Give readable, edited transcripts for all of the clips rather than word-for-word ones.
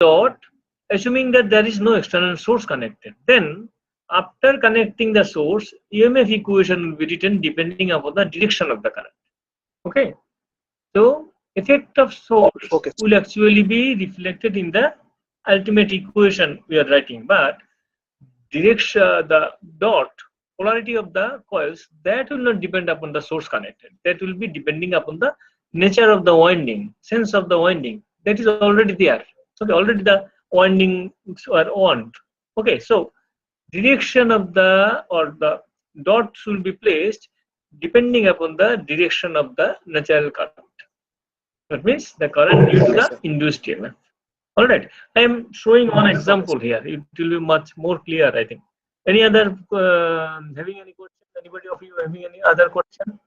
dot, assuming that there is no external source connected. Then after connecting the source, EMF equation will be written depending upon the direction of the current. Okay, so effect of source Okay. will actually be reflected in the ultimate equation we are writing, but direction, the dot polarity of the coils, that will not depend upon the source connected. That will be depending upon the nature of the winding, sense of the winding. That is already there. So already the windings are on. Okay, so direction of the or the dots will be placed depending upon the direction of the natural current. That means the current due to Okay, the sir. induced EMF. All right, I am showing one example here. It will be much more clear, I think. Any other having any question? Anybody of you having any other question?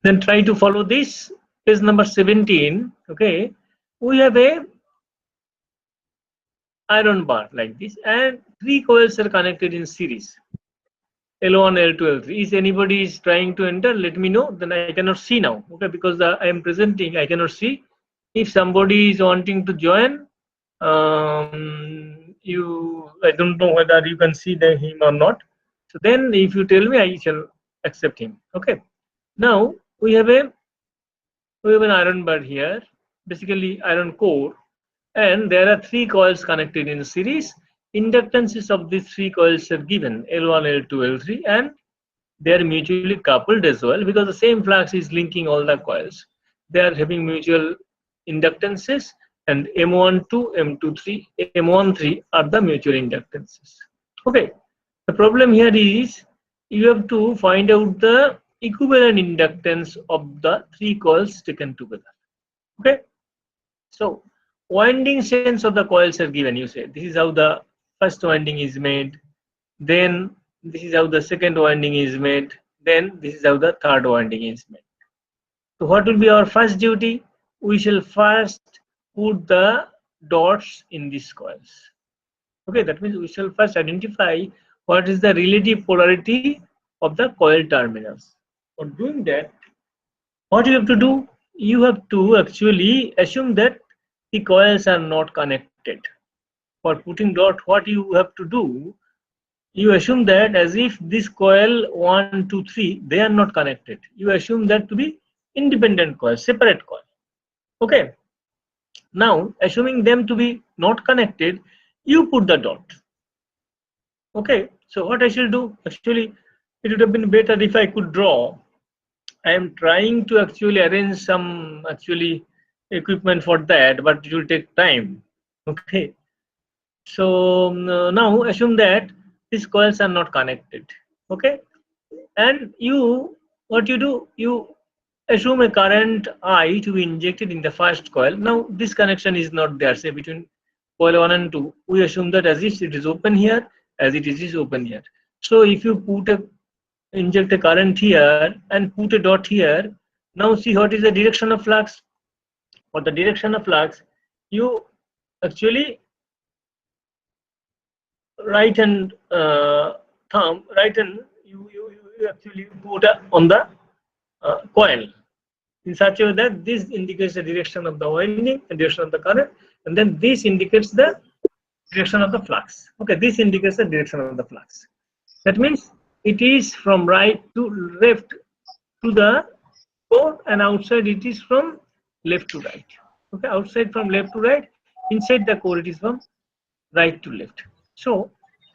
Then try to follow this. Page number 17. Okay, we have a iron bar like this, and three coils are connected in series. L1, L2, L3. Is anybody is trying to enter? Let me know. Then I cannot see now. Okay, because I am presenting, I cannot see. If somebody is wanting to join, I don't know whether you can see him or not. So then, if you tell me, I shall accept him. Okay. Now we have an iron bar here, basically iron core, and there are three coils connected in series. Inductances of these three coils are given L1, L2, L3, and they are mutually coupled as well because the same flux is linking all the coils. They are having mutual inductances, and M12, M23, M13 are the mutual inductances. Okay, the problem here is you have to find out the equivalent inductance of the three coils taken together. Okay, so winding sense of the coils are given. You say this is how the first winding is made, then this is how the second winding is made, then this is how the third winding is made. So what will be our first duty? We shall first put the dots in these coils. Okay, that means we shall first identify what is the relative polarity of the coil terminals. For doing that, what you have to do? You have to actually assume that the coils are not connected. For putting dot, what you have to do? You assume that as if this coil 1, 2, 3, they are not connected. You assume that to be independent coils, separate coil. Okay. Now, assuming them to be not connected, you put the dot. Okay. So what I shall do? Actually, it would have been better if I could draw. I am trying to actually arrange some equipment for that, but it will take time. Okay. So now assume that these coils are not connected. Okay, and what you do, you assume a current I to be injected in the first coil. Now this connection is not there, say between coil 1 and 2. We assume that as if it is open here, as it is open here. So if you inject a current here and put a dot here, now see what is the direction of flux. For the direction of flux, you actually right hand you actually put on the coil in such a way that this indicates the direction of the winding and direction of the current, and then this indicates the direction of the flux. Okay, this indicates the direction of the flux. That means it is from right to left to the core, and outside it is from left to right. Okay, outside from left to right, inside the core it is from right to left. So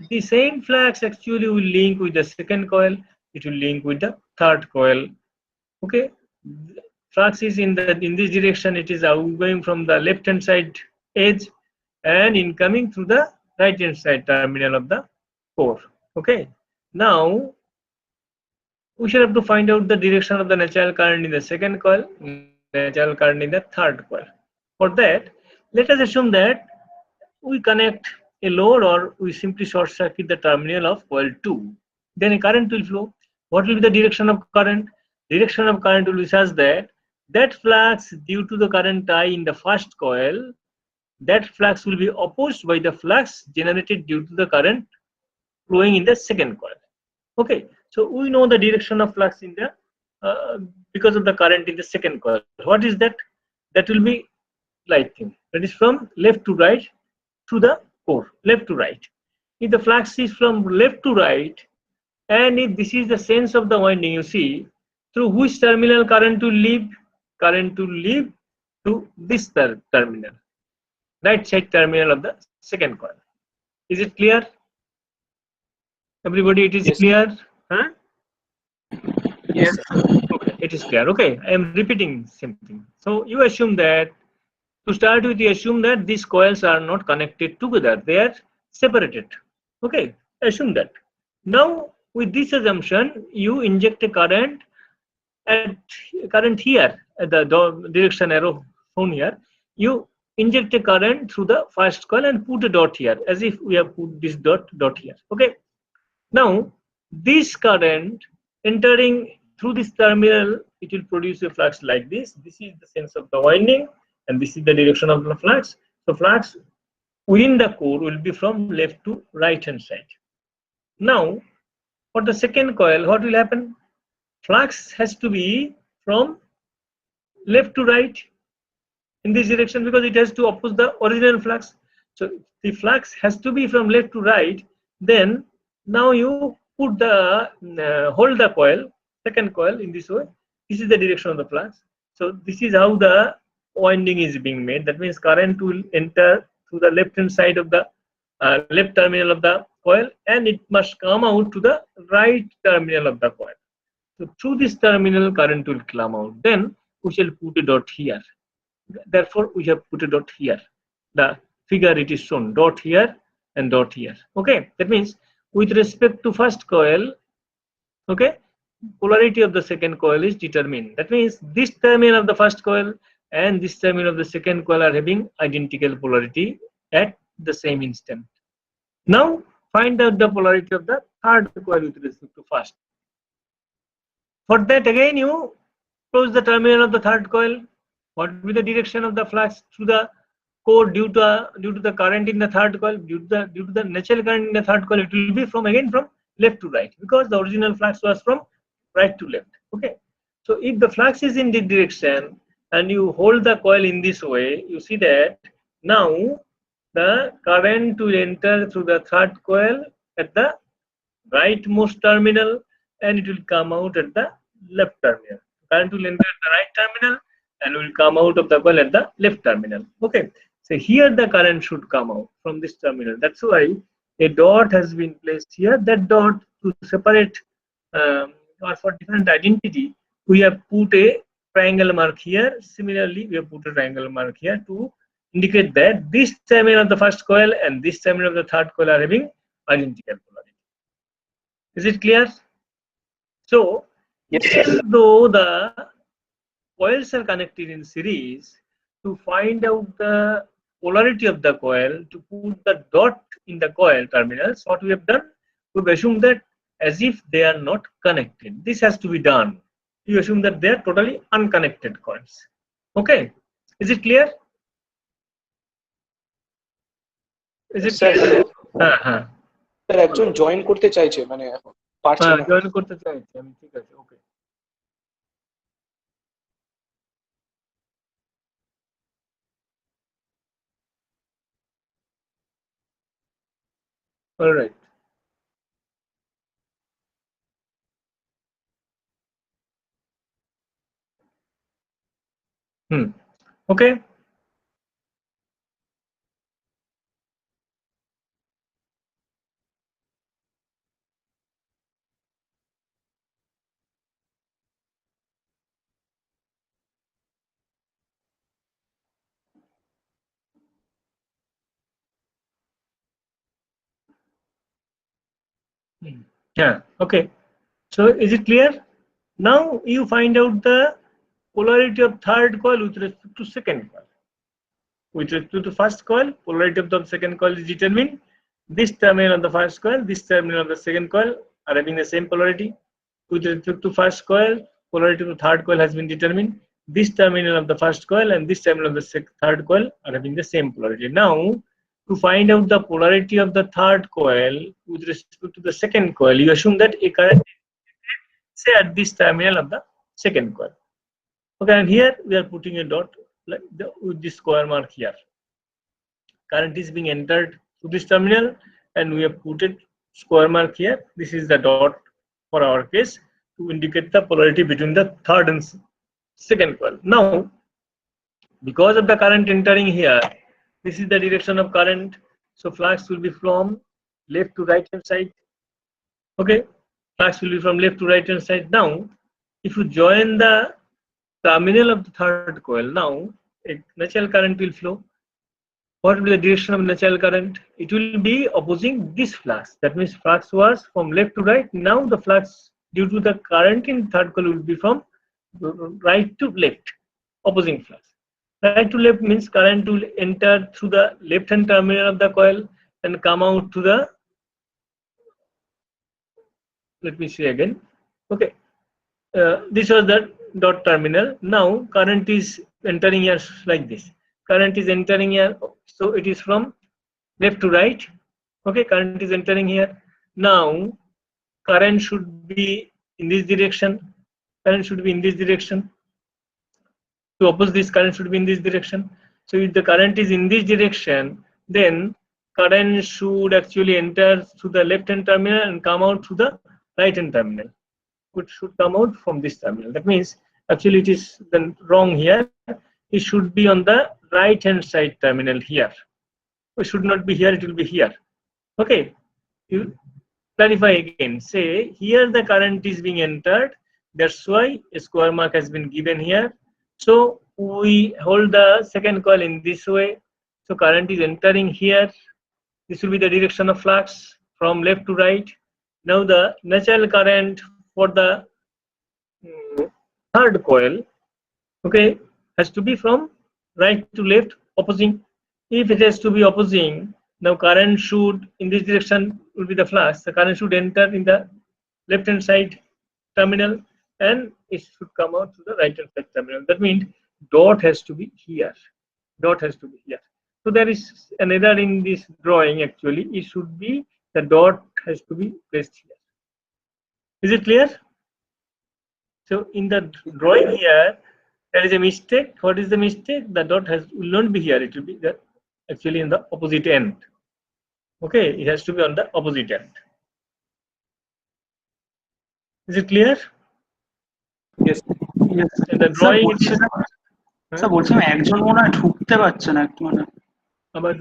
the same flux actually will link with the second coil, it will link with the third coil. Okay, flux is in this direction, it is outgoing from the left hand side edge and incoming through the right hand side terminal of the core. Okay, now we shall have to find out the direction of the natural current in the second coil, natural current in the third coil. For that, let us assume that we connect a load or we simply short circuit the terminal of coil 2. Then a current will flow. What will be the direction of current? Direction of current will be such that that flux due to the current I in the first coil, that flux will be opposed by the flux generated due to the current flowing in the second coil. Okay, so we know the direction of flux in the because of the current in the second coil. What is that? That will be like thing. that is from left to right to the core, left to right. If the flux is from left to right, and if this is the sense of the winding, you see, through which terminal current will leave? Current to leave to this terminal, right side terminal of the second coil. Is it clear? Everybody, it is Yes. clear? Huh? Yes, sir. Okay, it is clear. Okay, I am repeating something. So you assume that, to start with, you assume that these coils are not connected together, they are separated. Okay, assume that. Now, with this assumption, you inject a current here at the direction arrow shown here. You inject a current through the first coil and put a dot here, as if we have put this dot here. Okay. Now, this current entering through this terminal, it will produce a flux like this. This is the sense of the winding, and this is the direction of the flux. So flux within the core will be from left to right hand side. Now, for the second coil, what will happen? Flux has to be from left to right in this direction, because it has to oppose the original flux. So the flux has to be from left to right. Then now you put the hold the coil, second coil, in this way. This is the direction of the flux. So this is how the winding is being made. That means current will enter through the left hand side of the left terminal of the coil, and it must come out to the right terminal of the coil. So through this terminal, current will come out. Then we shall put a dot here. Therefore, we have put a dot here. The figure, it is shown dot here and dot here. Okay, that means with respect to first coil, okay, polarity of the second coil is determined. That means this terminal of the first coil and this terminal of the second coil are having identical polarity at the same instant. Now find out the polarity of the third coil with respect to first. For that, again you close the terminal of the third coil. What will be the direction of the flux through the core due to the current in the third coil? Due to the natural current in the third coil, it will be from left to right, because the original flux was from right to left. Okay. So if the flux is in this direction and you hold the coil in this way, you see that now the current will enter through the third coil at the rightmost terminal, and it will come out at the left terminal. Current will enter at the right terminal and will come out of the coil at the left terminal. Okay. So here the current should come out from this terminal. That's why a dot has been placed here. That dot, to separate or for different identity, we have put a triangle mark here. Similarly, we have put a triangle mark here to indicate that this terminal of the first coil and this terminal of the third coil are having identical polarity. Is it clear? So, yes, even though the coils are connected in series, to find out the polarity of the coil, to put the dot in the coil terminals, what we have done, we've assumed that as if they are not connected. This has to be done. You assume that they are totally unconnected coils. Okay, is it clear? Is it clear? Sir একজন join করতে চাইছে, মানে এখন পারছে না। Join করতে চাইছে আমি, ঠিক আছে, ওকে। All right. Okay. Yeah, okay. So is it clear? Now you find out the polarity of third coil with respect to second coil. With respect to first coil, polarity of the second coil is determined. This terminal of the first coil, this terminal of the second coil are having the same polarity. With respect to first coil, polarity of the third coil has been determined. This terminal of the first coil and this terminal of the third coil are having the same polarity. Now, to find out the polarity of the third coil with respect to the second coil, you assume that a current is, say, at this terminal of the second coil. Okay, and here we are putting a dot like with this square mark here. current is being entered to this terminal, and we have put it square mark here. This is the dot for our case to indicate the polarity between the third and second coil. Now, because of the current entering here, this is the direction of current, so flux will be from left to right hand side. Okay, flux will be from left to right hand side. Now, if you join the terminal of the third coil, now a natural current will flow. What will be the direction of natural current? It will be opposing this flux. That means flux was from left to right. Now the flux due to the current in third coil will be from right to left, opposing flux. Right to left means current will enter through the left hand terminal of the coil and come out to the, let me see again. Okay, this was the dot terminal. Now current is entering here like this. Current is entering here, so it is from left to right. Okay, current is entering here. Now current should be in this direction. Current should be in this direction. To oppose this, current should be in this direction. So if the current is in this direction, then current should actually enter through the left hand terminal and come out through the right hand terminal. It should come out from this terminal. That means actually it is then wrong here. It should be on the right hand side terminal here. It should not be here, it will be here. Okay, you clarify again. Say here the current is being entered, that's why a square mark has been given here. So we hold the second coil in this way. So current is entering here. This will be the direction of flux from left to right. Now the natural current for the third coil, okay, has to be from right to left, opposing. If it has to be opposing, now current should, in this direction will be the flux. The current should enter in the left hand side terminal and it should come out to the right hand side terminal. That means dot has to be here. Dot has to be here. So there is an error in this drawing actually. It should be the dot has to be placed here. Is it clear? So in the drawing here, there is a mistake. What is the mistake? The dot will not be here. It will be actually in the opposite end. Okay, it has to be on the opposite end. Is it clear? Yes. Yes. In the drawing, sir বলছিলাম একজন মনে হয় ঢুকতে পারছে না একটু মানে আবার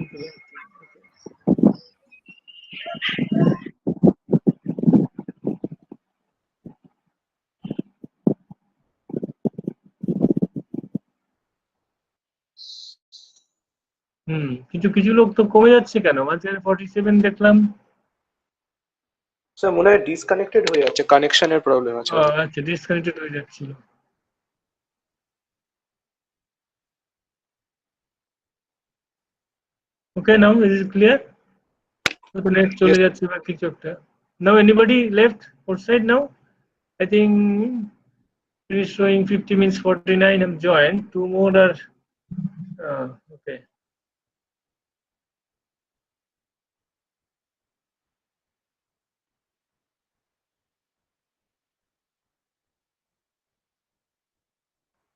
কিছু কিছু লোক তো কমে যাচ্ছে কেন? মাঝখানে 47 দেখলাম। স্যার মনে হয় ডিসকানেক্টেড হয়ে যাচ্ছে, কানেকশনের প্রবলেম আছে। আচ্ছা, ডিসকানেক্টেড হয়ে যাচ্ছিল। Okay, now is it clear? So next চলে যাচ্ছে বা কিছু একটা। Now anybody left outside now? I think it is showing 50 means 49. I'm joined. Two more are okay.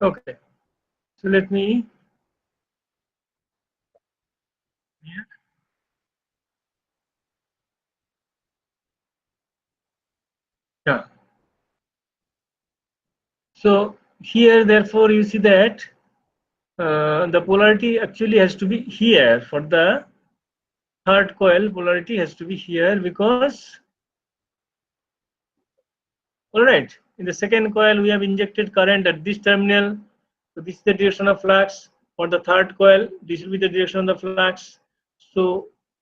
Okay, so let me yeah. So here, therefore, you see that the polarity actually has to be here for the third coil. Polarity has to be here because, all right, in the second coil we have injected current at this terminal. So this is the direction of flux. For the third coil, this will be the direction of the flux. So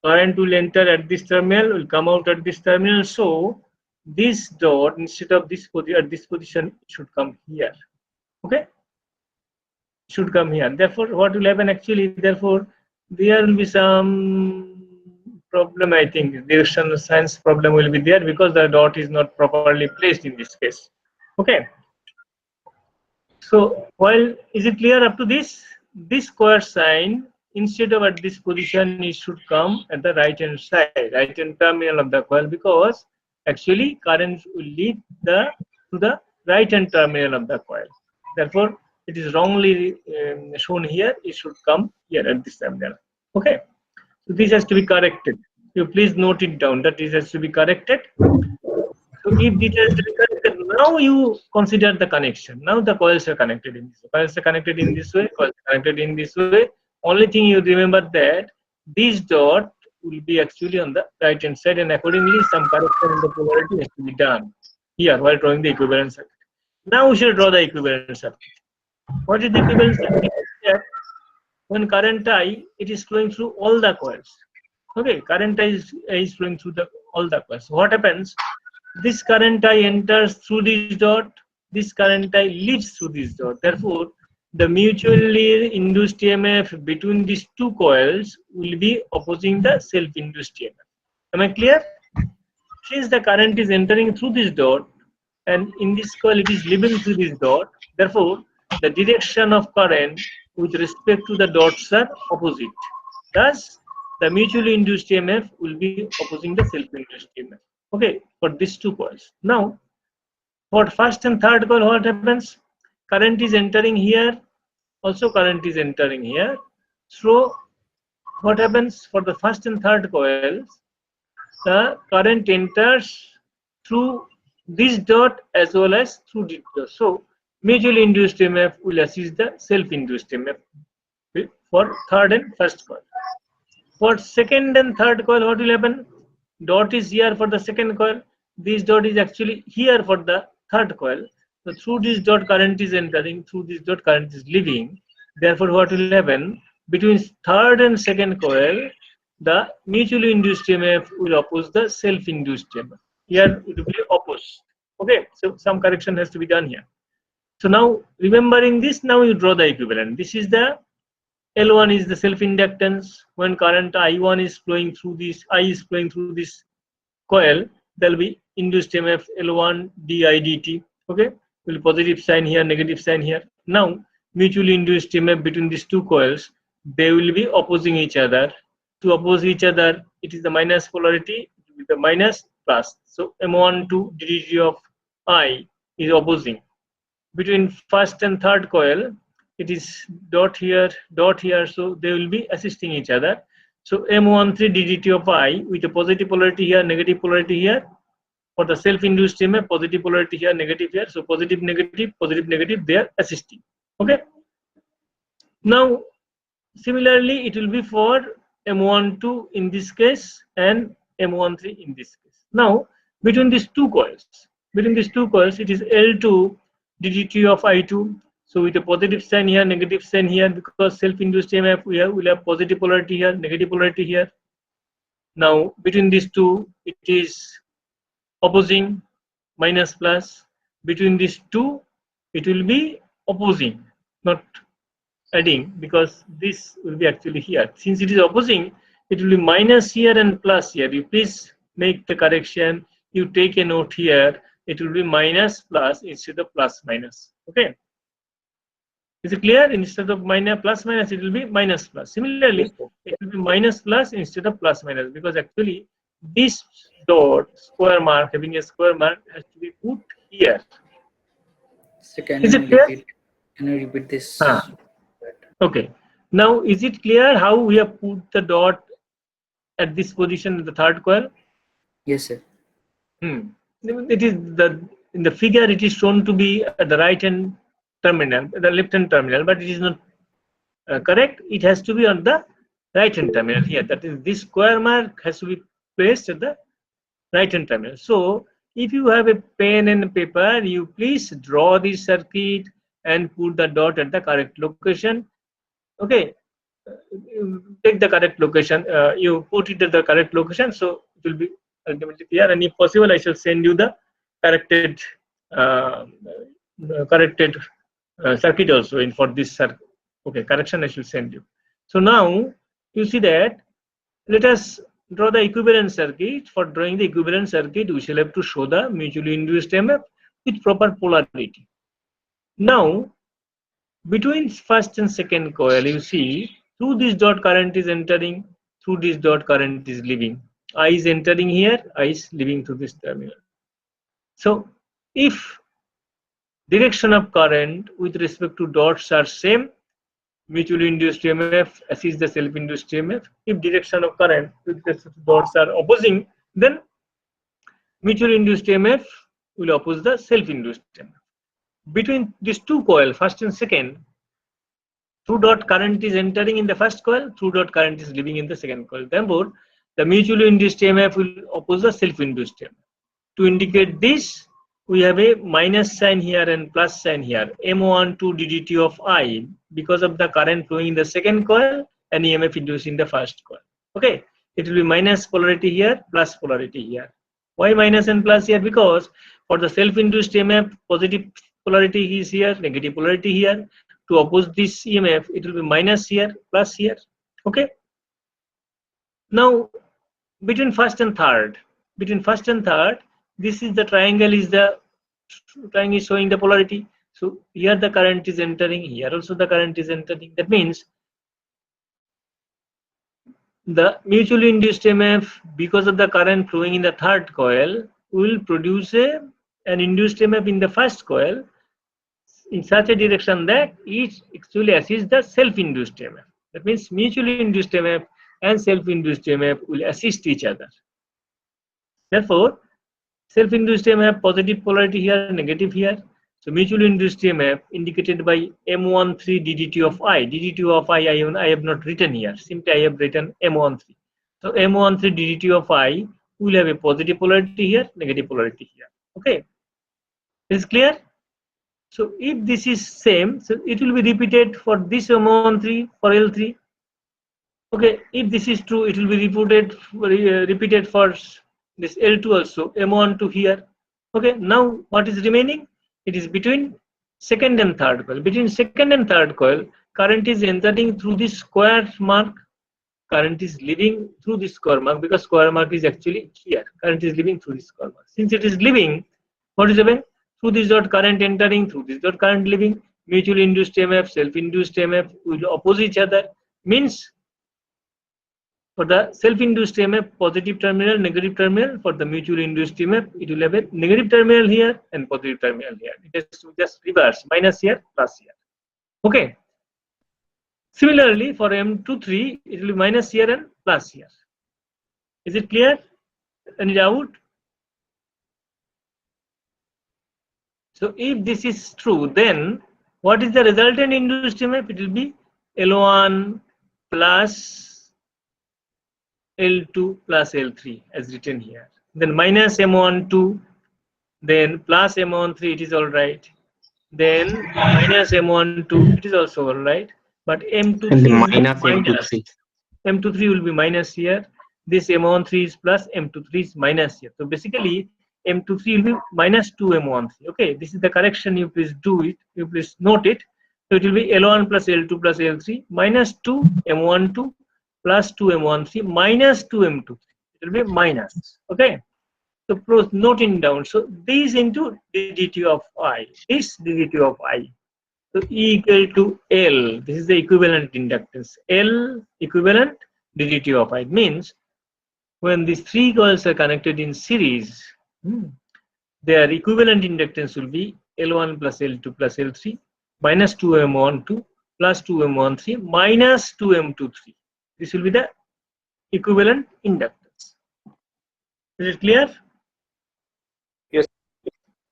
current will enter at this terminal, will come out at this terminal. So this dot, instead of this at this position, it should come here. Okay, it should come here. Therefore, what will happen actually? Therefore, there will be some problem. I think direction science problem will be there because the dot is not properly placed in this case. Okay. So while is it clear up to this? This square sign, instead of at this position, it should come at the right hand side, right hand terminal of the coil, because actually current will lead to the right hand terminal of the coil. Therefore, it is wrongly shown here. It should come here at this terminal. Okay. So this has to be corrected. You please note it down that this has to be corrected. So if this has to be corrected, now you consider the connection. Now the coils are connected in this way. Coils are connected in this way. Coils are connected in this way. Only thing you remember that this dot will be actually on the right hand side, and accordingly some correction in the polarity has to be done here while drawing the equivalent circuit. Now we shall draw the equivalent circuit. What is the equivalent circuit? That when current I, it is flowing through all the coils. Okay, current I is flowing through all the coils. What happens? This current I enters through this dot. This current I leaves through this dot. Therefore, the mutually induced EMF between these two coils will be opposing the self-induced EMF. Am I clear? Since the current is entering through this dot, and in this coil it is leaving through this dot, therefore the direction of current with respect to the dots are opposite. Thus, the mutually induced EMF will be opposing the self-induced EMF. Okay, for these two coils. Now, for first and third coil, what happens? Current is entering here, also current is entering here. So, what happens for the first and third coils? The current enters through this dot as well as through this dot. So, mutually induced EMF will assist the self-induced EMF for third and first coil. For second and third coil, what will happen? Dot is here for the second coil. This dot is actually here for the third coil. So through this dot current is entering, through this dot current is leaving. Therefore, what will happen? Between third and second coil, the mutually induced EMF will oppose the self-induced EMF. Here it will be opposed. Okay, so some correction has to be done here. So now, remembering this, now you draw the equivalent. This is the L1 is the self-inductance. When current I1 is flowing through this, I is flowing through this coil, there will be induced EMF L1 di dt. Okay, will be positive sign here, negative sign here. Now, mutually induced EMF between these two coils, they will be opposing each other. To oppose each other, it is the minus polarity with the minus plus. So M12 dt of I is opposing. Between first and third coil, it is dot here, so they will be assisting each other. So M13 dt of I with a positive polarity here, negative polarity here. For the self-induced EMF, positive polarity here, negative here. So positive, negative, they are assisting. Okay. Now, similarly, it will be for M12 in this case and M13 in this case. Now, between these two coils, it is L2 dt of I2. So with a positive sign here, negative sign here, because self-induced EMF will have positive polarity here, negative polarity here. Now between these two, it is opposing, minus plus. Between these two, it will be opposing, not adding, because this will be actually here. Since it is opposing, it will be minus here and plus here. You please make the correction. You take a note here. It will be minus plus instead of plus minus. Okay. Is it clear? Instead of minus plus minus, it will be minus plus. Similarly, it will be minus plus instead of plus minus, because actually this dot square mark, having a square mark, has to be put here. So can is you it clear? Can you repeat this? Okay. Now, is it clear how we have put the dot at this position in the third coil? Yes, sir. It is in the figure. It is shown to be at the right hand terminal, the left hand terminal, but it is not correct. It has to be on the right hand terminal here. That is, this square mark has to be placed at the right hand terminal. So, if you have a pen and paper, you please draw this circuit and put the dot at the correct location. Okay, take the correct location. You put it at the correct location, so it will be ultimately clear. And if possible, I shall send you the corrected circuit also in for this circuit. Okay, correction I shall send you. So now you see that. Let us draw the equivalent circuit. For drawing the equivalent circuit, we shall have to show the mutually induced EMF with proper polarity. Now, between first and second coil, you see through this dot current is entering, through this dot current is leaving. I is entering here, I is leaving through this terminal. So, if direction of current with respect to dots are same, mutually induced EMF assists the self-induced EMF. If direction of current with the dots are opposing, then mutually induced EMF will oppose the self-induced EMF. Between these two coils, first and second, through dot current is entering in the first coil, through dot current is leaving in the second coil. Therefore, the mutually induced EMF will oppose the self-induced EMF. To indicate this, we have a minus sign here and plus sign here, M12 ddt of I, because of the current flowing in the second coil and EMF induced in the first coil. Okay, it will be minus polarity here, plus polarity here. Why minus and plus here? Because for the self-induced EMF, positive polarity is here, negative polarity here. To oppose this EMF, it will be minus here, plus here. Okay. Now, between first and third, this is the triangle is showing the polarity. So here the current is entering, here also the current is entering. That means the mutually induced EMF, because of the current flowing in the third coil, will produce an induced EMF in the first coil in such a direction that it actually assists the self-induced EMF. That means mutually induced EMF and self-induced EMF will assist each other. Therefore, self-induced EMF positive polarity here, negative here. So mutually induced EMF indicated by M13 ddt of I. ddt of I have not written here. Simply I have written M13. So M13 ddt of I will have a positive polarity here, negative polarity here. Okay, is clear? So if this is same, so it will be repeated for this M13 for L3. Okay, if this is true, it will be repeated for this L2 also, M12 here. Okay, now what is remaining? It is between second and third coil. Between second and third coil, current is entering through this square mark. Current is leaving through this square mark, because square mark is actually here. Current is leaving through this square mark. Since it is leaving, what is happening? Through this dot current entering, through this dot current leaving, mutually induced EMF, self-induced EMF will oppose each other. Means for the self-induced EMF, positive terminal, negative terminal. For the mutually induced EMF, it will have a negative terminal here and positive terminal here. It is just reverse, minus here, plus here. Okay. Similarly, for M23, it will be minus here and plus here. Is it clear? Any doubt? So if this is true, then what is the resultant induced EMF? It will be L1 plus L2 plus L3 as written here. Then minus M12, then plus M13, it is all right. Then minus M12, it is also all right. But M23 M23 will be minus here. This M13 is plus, M23 is minus here. So basically, M23 will be minus 2 M13. Okay, this is the correction. You please do it. You please note it. So it will be L1 plus L2 plus L3 minus 2 M12 plus 2 M13 minus 2 M23. It will be minus. Okay. So noting down. So this into ddt of I. This ddt of I. So E equal to L. This is the equivalent inductance. L equivalent ddt of I. It means when these three coils are connected in series, their equivalent inductance will be L1 plus L2 plus L3 minus 2M12 plus 2M13 minus 2M23. This will be the equivalent inductance. Is it clear? Yes.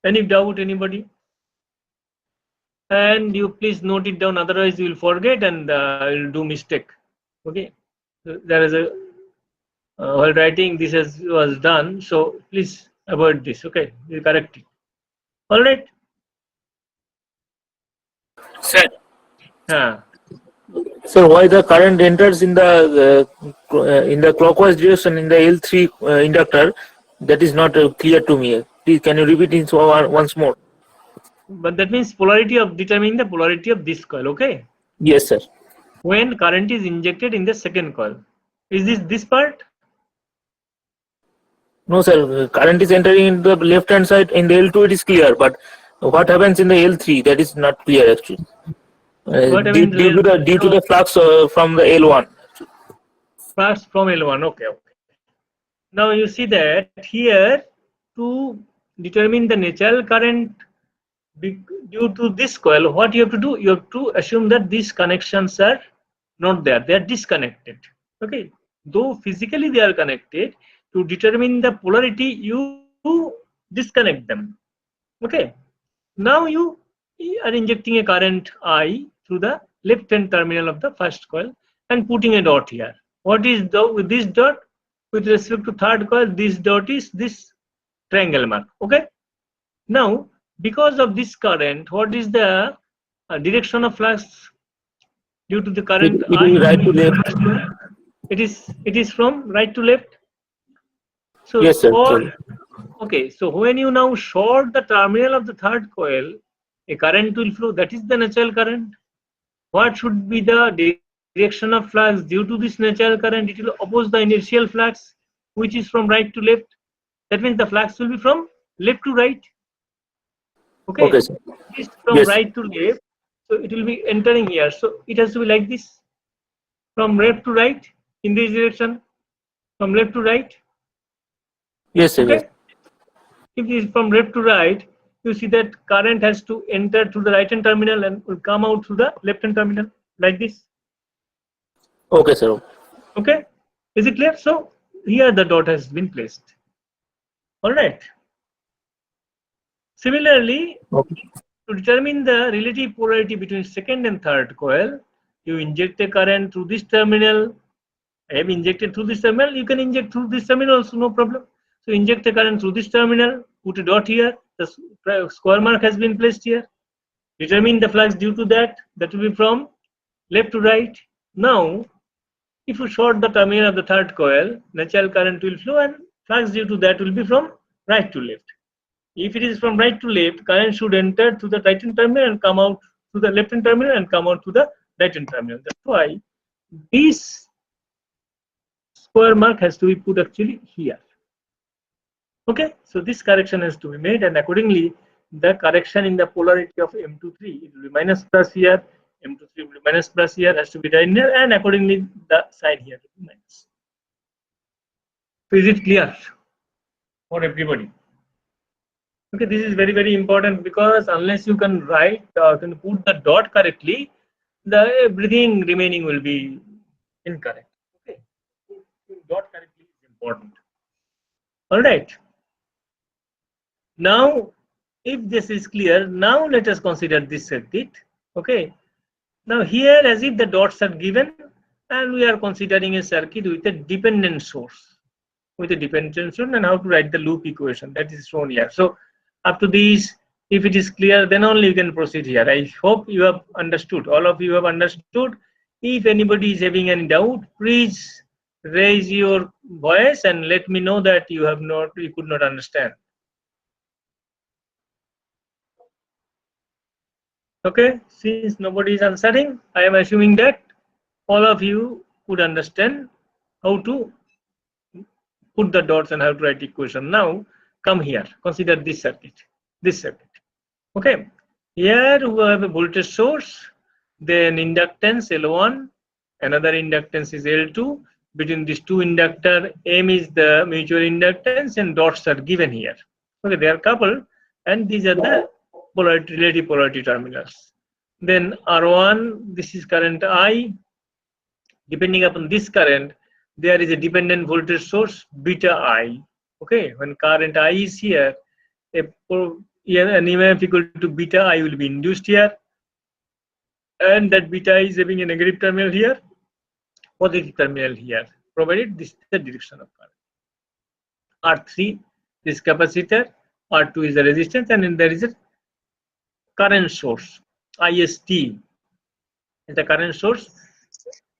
Any doubt, anybody? And you please note it down, otherwise you will forget and you'll do mistake. Okay. So there is a while writing this was done, so please avoid this. Okay, we'll correct it. All right. Sir, So why the current enters in the clockwise direction in the L3 inductor? That is not clear to me. Please, can you repeat it once more? But that means determining the polarity of this coil. Okay. Yes, sir. When current is injected in the second coil, is this part? No, sir. Current is entering in the left hand side. In the L2, it is clear. But what happens in the L3? That is not clear actually. Due to the flux from the L1. Flux from L1. Okay. Now you see that here to determine the natural current, due to this coil, what you have to do, you have to assume that these connections are not there, they are disconnected. Okay, though physically they are connected, to determine the polarity you disconnect them. Okay, now you are injecting a current I through the left hand terminal of the first coil and putting a dot here. What is with this dot? With respect to third coil, this dot is this triangle mark. Okay, now because of this current, what is the direction of flux due to the current It is right to left. It is from right to left. So Yes, sir. okay, so when you now short the terminal of the third coil, a current will flow. That is the natural current. What should be the direction of flux due to this natural current? It will oppose the inertial flux, which is from right to left. That means the flux will be from left to right. Okay, Okay, sir. it's from Yes. right to left, so it will be entering here. So it has to be like this, from left to right in this direction, from left to right. Yes, sir. Okay, Yes. if it is from left to right, you see that current has to enter through the right hand terminal and will come out through the left hand terminal like this. Okay, sir. Okay, is it clear? So here the dot has been placed. All right. Similarly, Okay. to determine the relative polarity between second and third coil, you inject a current through this terminal. I have injected through this terminal. You can inject through this terminal also, no problem. So inject a current through this terminal, put a dot here, the square mark has been placed here. Determine the flux due to that, that will be from left to right. Now, if you short the terminal of the third coil, natural current will flow and flux due to that will be from right to left. If it is from right to left, current should enter through the right hand terminal and come out through the left hand terminal and come out to the right hand terminal. That's why this square mark has to be put actually here. Okay, so this correction has to be made, and accordingly the correction in the polarity of M23, it will be minus plus here, M23 will be minus plus here, has to be right here, and accordingly the side here will be minus. So is it clear for everybody? Okay, this is very, very important, because unless you can write can put the dot correctly, the everything remaining will be incorrect. Okay, dot correctly is important. All right. Now, if this is clear, now let us consider this circuit. Okay. Now here, as if the dots are given, and we are considering a circuit with a dependent source. With a dependent source, and how to write the loop equation, that is shown here. So up to this, if it is clear, then only you can proceed here. I hope you have understood. All of you have understood. If anybody is having any doubt, please raise your voice and let me know that you could not understand. Okay, since nobody is answering, I am assuming that all of you could understand how to put the dots and how to write equation. Now come here, consider this circuit. Okay, here we have a voltage source, then inductance L1, another inductance is L2. Between these two inductor, M is the mutual inductance, and dots are given here. Okay, they are coupled, and these are the relative polarity terminals. Then R1, this is current I. Depending upon this current, there is a dependent voltage source beta I. Okay, when current I is here, an EMF equal to beta I will be induced here, and that beta I is having a negative terminal here, positive terminal here, provided this is the direction of current. R3 is capacitor, R2 is the resistance, and then there is a current source, IST is the current source.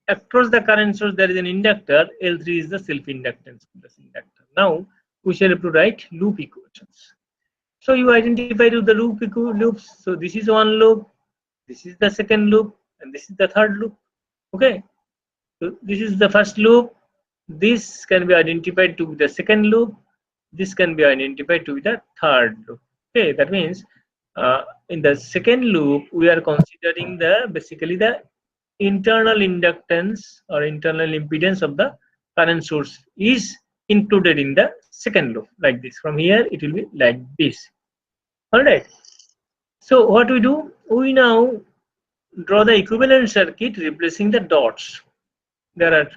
Across the current source there is an inductor, L3 is the self-inductance of this inductor. Now we shall have to write loop equations. So you identify the loops. So this is one loop, this is the second loop, and this is the third loop. Okay, so this is the first loop. This can be identified to be the second loop. This can be identified to be the third loop. Okay, that means in the second loop we are considering basically the internal inductance or internal impedance of the current source is included in the second loop, like this. From here it will be like this. All right. So what we do, we now draw the equivalent circuit replacing the dots. There are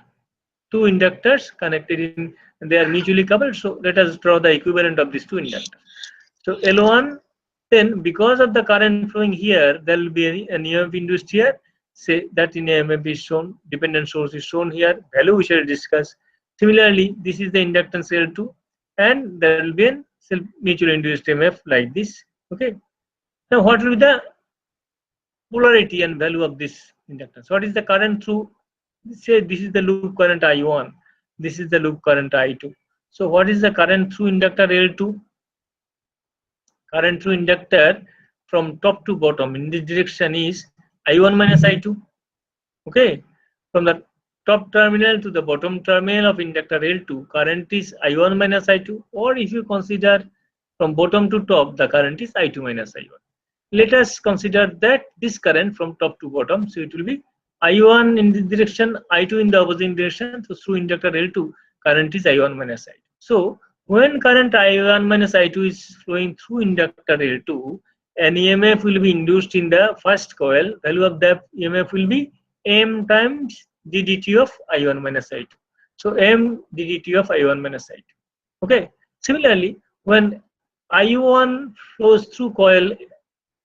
two inductors connected in, they are mutually coupled. So let us draw the equivalent of these two inductors. So L1, then because of the current flowing here, there will be an EMF induced here. Say that in EMF is shown, dependent source is shown here, value we shall discuss. Similarly, this is the inductance L2, and there will be a self mutually induced EMF like this. Okay. Now what will be the polarity and value of this inductance? What is the current through? Say this is the loop current I1, this is the loop current I2. So what is the current through inductor L2? Current through inductor from top to bottom in this direction is I1 minus I2. Okay, from the top terminal to the bottom terminal of inductor L2, current is I1 minus I2, or if you consider from bottom to top, the current is I2 minus I1. Let us consider that this current from top to bottom, so it will be I1 in this direction, I2 in the opposite direction. So through inductor L2, current is I1 minus I2. So when current I1 minus I2 is flowing through inductor L2, an EMF will be induced in the first coil. Value of that EMF will be M times ddt of I1 minus I2. So M ddt of I1 minus I2. Okay. Similarly, when I1 flows through coil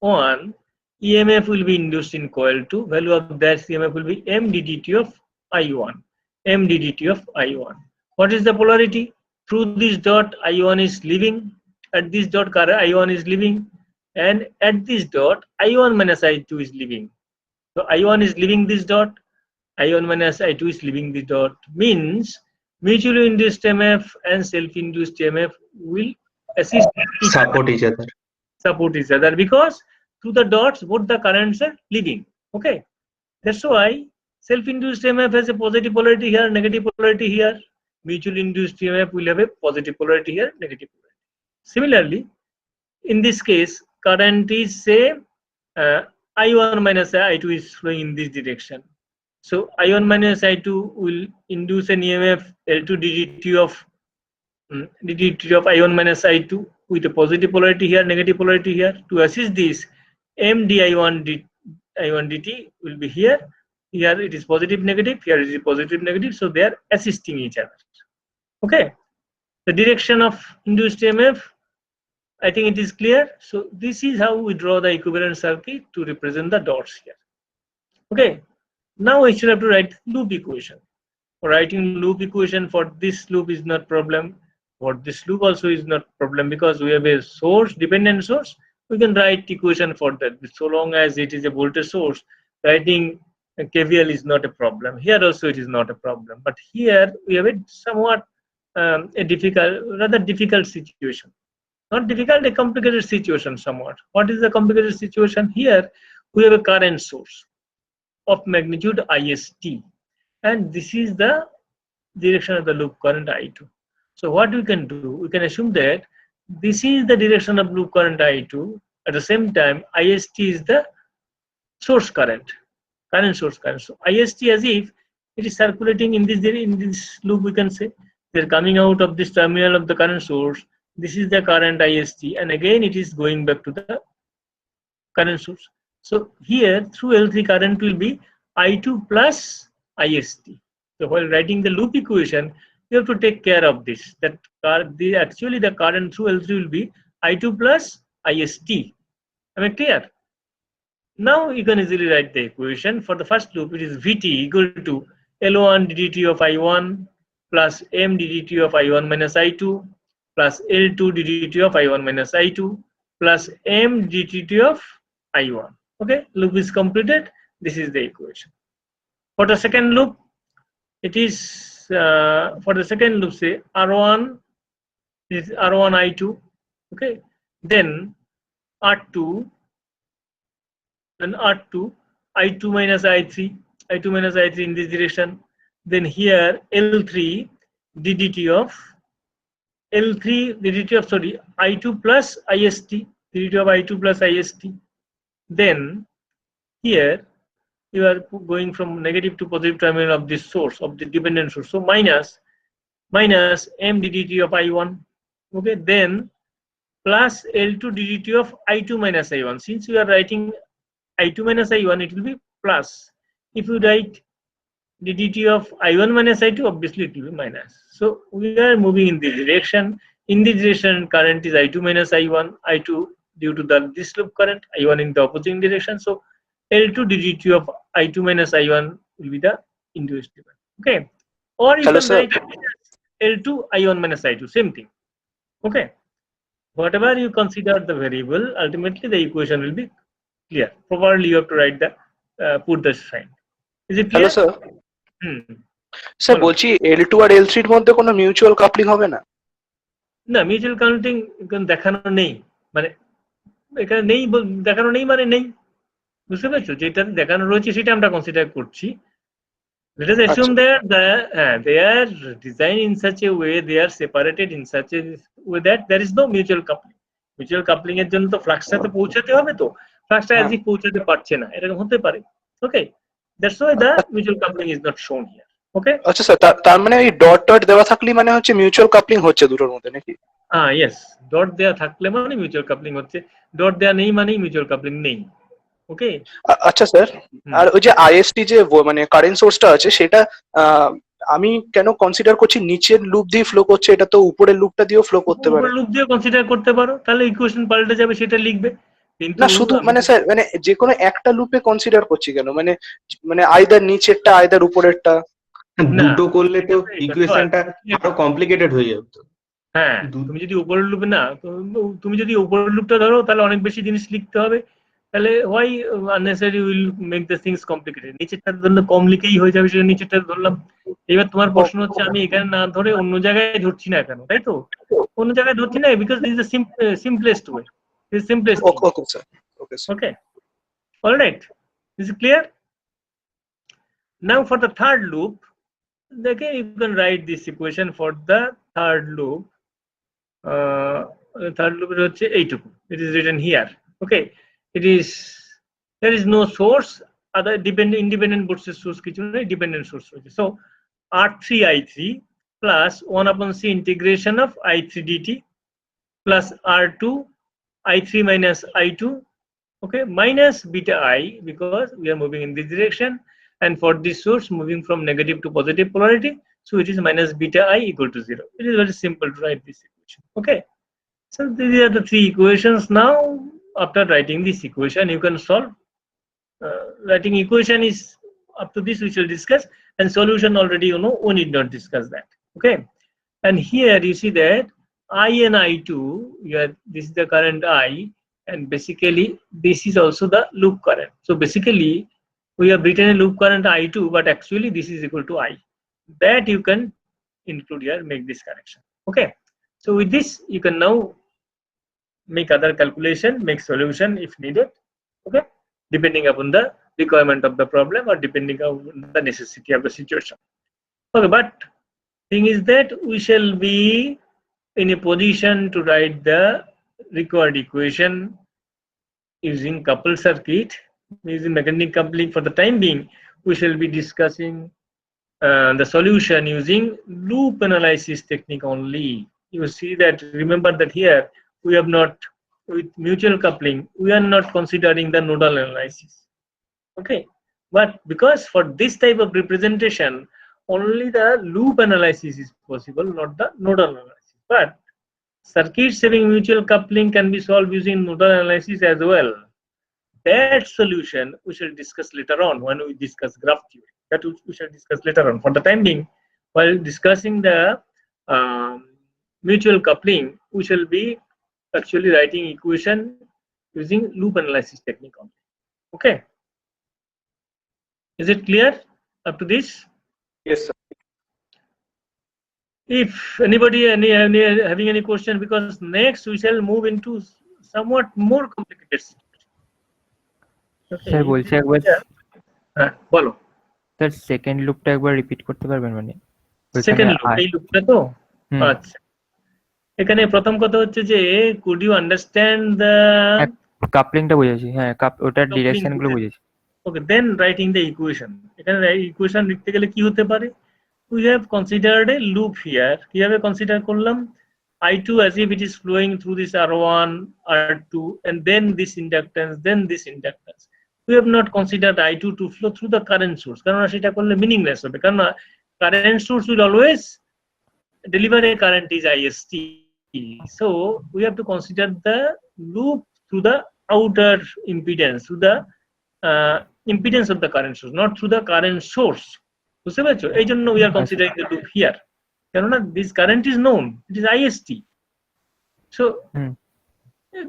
1, EMF will be induced in coil 2. Value of that EMF will be M ddt of I1. M ddt of I1. What is the polarity? Through this dot, I1 is leaving. At this dot, current I1 is leaving. And at this dot, I1 minus I2 is leaving. So I1 is leaving this dot. I1 minus I2 is leaving this dot. Means mutually induced EMF and self-induced EMF will assist support each other. Support each other because through the dots, both the currents are leaving. Okay. That's why self-induced EMF has a positive polarity here, negative polarity here. Mutually induced EMF will have a positive polarity here, negative polarity. Similarly, in this case, current is say I1 minus I2 is flowing in this direction. So I1 minus I2 will induce an EMF L2 ddt of I1 minus I2 with a positive polarity here, negative polarity here. To assist this, M di1 dt will be here. Here it is positive negative, here it is positive negative, so they are assisting each other. Okay, the direction of induced EMF, I think it is clear. So this is how we draw the equivalent circuit to represent the dots here. Okay, now we should have to write loop equation. For writing loop equation for this loop is not problem. For this loop also is not problem because we have a source, dependent source. We can write equation for that. So long as it is a voltage source, writing KVL is not a problem. Here also it is not a problem. But here we have a somewhat rather difficult situation. Not difficult, a complicated situation somewhat. What is the complicated situation? Here we have a current source of magnitude IST, and this is the direction of the loop current I2. So what we can do, we can assume that this is the direction of loop current I2. At the same time, IST is the source current source current. So IST as if it is circulating in this loop, we can say they're coming out of this terminal of the current source. This is the current IST, and again it is going back to the current source. So here through L3 current will be I2 plus IST. So while writing the loop equation, you have to take care of this. That actually the current through L3 will be I2 plus IST. Am I clear? Now you can easily write the equation. For the first loop, it is Vt equal to L1 ddt of I1 plus M ddt of I1 minus I2 plus L2 ddt of I1 minus I2 plus M ddt of I1. Okay, loop is completed. This is the equation. For the second loop, it is for the second loop, say R1 is R1 I2. Okay, then R2 and R2 I2 minus I3 in this direction. Then here L3 ddt of I2 plus IST, ddt of I2 plus IST. Then here you are going from negative to positive terminal of this source, of the dependent source. So minus M ddt of I1. Okay, then plus L2 dt of I2 minus I1. Since we are writing I2 minus I1, it will be plus. If you write the dt of I1 minus I2, obviously it will be minus. So we are moving in this direction. In this direction, current is I2 minus I1, I2 due to this loop current, I1 in the opposite direction. So L2 dt of I2 minus I1 will be the induced demand. Okay. Or you Hello, can sir. write L2 I1 minus I2, same thing. Okay. Whatever you consider the variable, ultimately the equation will be clear. Properly you have to write the put the sign. Is it hello clear? Sir, sir বলো। বলছি L2 আর L3 এর মধ্যে কোনো mutual coupling হবে না? না, mutual counting দেখানো নেই, মানে এখানে নেই, দেখানো নেই মানে নেই, বুঝতে পারছো? যেটা দেখানো রয়েছে সেটা আমরা কনসিডার করছি। Let us assume that they are designed in such a way, they are separated in such a way that there is no mutual coupling. Mutual coupling এর জন্য তো ফ্লাক্সটা তো পৌঁছাতে হবে, তো ফ্লাক্সটা as if পৌঁছাতে পারছে না, এরকম হতে পারে। ওকে, that's why the mutual coupling is not shown here. ওকে, আচ্ছা স্যার, তার মানে এই ডট ডট দেওয়া থাকলেই মানে হচ্ছে মিউচুয়াল কাপলিং হচ্ছে দুটোর মধ্যে নাকি? ইয়েস, ডট দেয়া থাকলে মানে মিউচুয়াল কাপলিং হচ্ছে, ডট দেয়া নেই মানে মিউচুয়াল কাপলিং নেই। ওকে, আচ্ছা স্যার, আর ওই যে আইএসটি যে মানে কারেন্ট সোর্সটা আছে সেটা আমি কেন কনসিডার করছি নিচের লুপ দিয়ে ফ্লো করছে, এটা তো উপরের লুপটা দিয়েও ফ্লো করতে পারে। উপরের লুপ দিয়ে কনসিডার করতে পারো, তাহলে ইকুয়েশন পাল্টে যাবে, সেটা লিখবে। কিন্তু না শুধু মানে স্যার মানে যে কোনো একটা লুপে কনসিডার করছি কেন, মানে মানে আইদার নিচেরটা আইদার উপরেরটা। দুটো করলে তো ইকুয়েশনটা আরো কমপ্লিকেটেড হয়ে যাবে। হ্যাঁ, তুমি যদি উপরের লুপে না, তুমি যদি উপরের লুপটা ধরো তাহলে অনেক বেশি জিনিস লিখতে হবে, তাহলে why unnecessary will make the things complicated. নিচেরটার জন্য কম লিখেই হয়ে যাবে, সেটা নিচেরটা ধরলাম। এবার তোমার প্রশ্ন হচ্ছে আমি এখানে না ধরে অন্য জায়গায় ধরছি না কেন, তাই তো? অন্য জায়গায় ধরছি না because this is the simplest way, this is simplest thing. Okay sir, okay sir. Okay, all right, this is clear. Now for the third loop, again you can write this equation for the third loop. Third loop is হচ্ছে এইটুকু, it is written here. Okay, it is, there is no source, other independent versus source কিছু নেই, dependent source রয়েছে। So R3 I3 plus 1 upon C integration of I3 dt plus R2 I3 minus I2, okay, minus beta I, because we are moving in this direction, and for this source moving from negative to positive polarity, so it is minus beta I equal to 0. It is very simple to write this equation. Okay, so these are the three equations. Now after writing this equation you can solve. Writing equation is up to this we shall discuss, and solution already you know, we need not discuss that. Okay, and here you see that I and I2, this is the current I, and basically this is also the loop current. So basically we have written a loop current I2, but actually this is equal to I. That you can include here, make this correction. Okay, so with this you can now make other calculation, make solution if needed. Okay, depending upon the requirement of the problem or depending on the necessity of the situation. Okay, but thing is that we shall be in a position to write the required equation using coupled circuit, using magnetic coupling. For the time being we shall be discussing the solution using loop analysis technique only. You see that, remember that here we have not, with mutual coupling we are not considering the nodal analysis. Okay, but because for this type of representation only the loop analysis is possible, not the nodal analysis. But circuits having mutual coupling can be solved using nodal analysis as well. That solution we shall discuss later on when we discuss graph theory. That we shall discuss later on. For the time being, while discussing the mutual coupling, we shall be actually writing equation using loop analysis technique only. Okay, is it clear up to this? Yes sir. If anybody having any question, because next we shall move into somewhat more complicated situation. Okay, sir বলছি একবার, হ্যাঁ বলো। Sir second লুপটা একবার repeat করতে পারবেন? মানে second loop, এই লুপটা তো আচ্ছা, এখানে প্রথম কথা হচ্ছে যে could you understand the কাপলিংটা বুঝেছি, হ্যাঁ ওটার ডিরেকশন গুলো বুঝেছি। Okay, then writing the equation, এখানে ইকুয়েশন লিখতে গেলে কি হতে পারে, we have considered a loop here. কিভাবে কনসিডার করলাম, I2 as if it is flowing through this R1, R2, and then this inductance, then this inductance. We have not considered I2 to flow through the current source. Because it is meaningless. Because current source will always deliver a current is IST. So we have to consider the loop through the outer impedance, through the impedance of the current source, not through the current source. বুঝতে পারছো? এই জন্য we are considering the loop here. কেননা this current is known, it is IST. So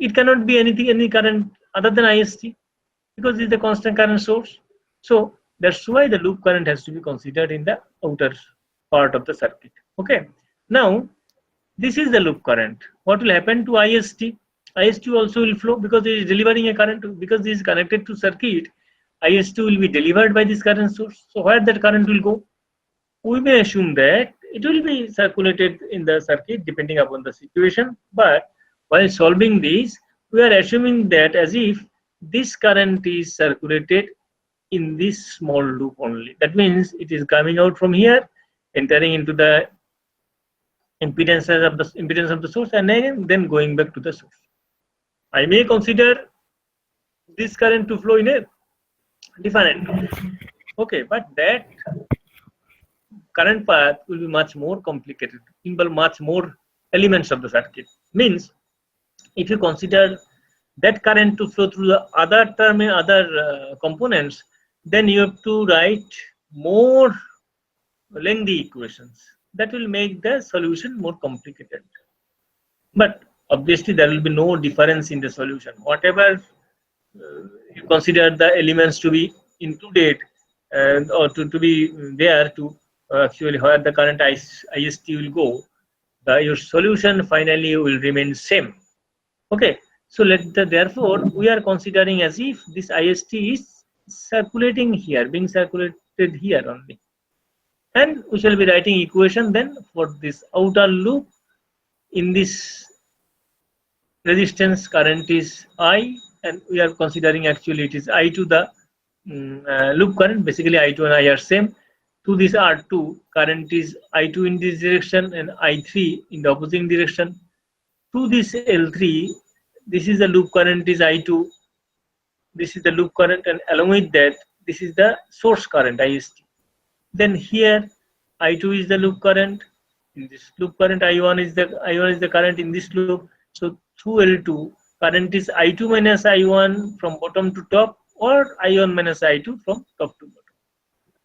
it cannot be any current other than IST because it is the constant current source. So that's why the loop current has to be considered in the outer part of the circuit. Okay. Now this is the loop current. What will happen to IST? IST also will flow because it is delivering a current. Because this is connected to circuit, IST will be delivered by this current source. So where that current will go? We may assume that it will be circulated in the circuit depending upon the situation. But while solving this, we are assuming that as if this current is circulated in this small loop only. That means it is coming out from here, entering into the impedance of the source, and then going back to the source. I may consider this current to flow in a different loop. Okay, but that current path will be much more complicated, involve much more elements of the circuit. Means if you consider that current to flow through the other components, then you have to write more lengthy equations. That will make the solution more complicated. But obviously there will be no difference in the solution. Whatever you consider the elements to be included or to be there to actually where the current IST will go, your solution finally will remain same. Okay, so therefore we are considering as if this IST is circulating here, being circulated here only. And we shall be writing equation then for this outer loop. In this resistance current is I, and we are considering actually it is I to the loop current. Basically I2 and I are same. To this R2 current is I2 in this direction and I3 in the opposite direction. To this L3, this is the loop current is I2. This is the loop current, and along with that, this is the source current IST. Then here I2 is the loop current. In this loop current I1 is the current in this loop. So through L2 current is I2 minus I1 from bottom to top, or I1 minus I2 from top to bottom.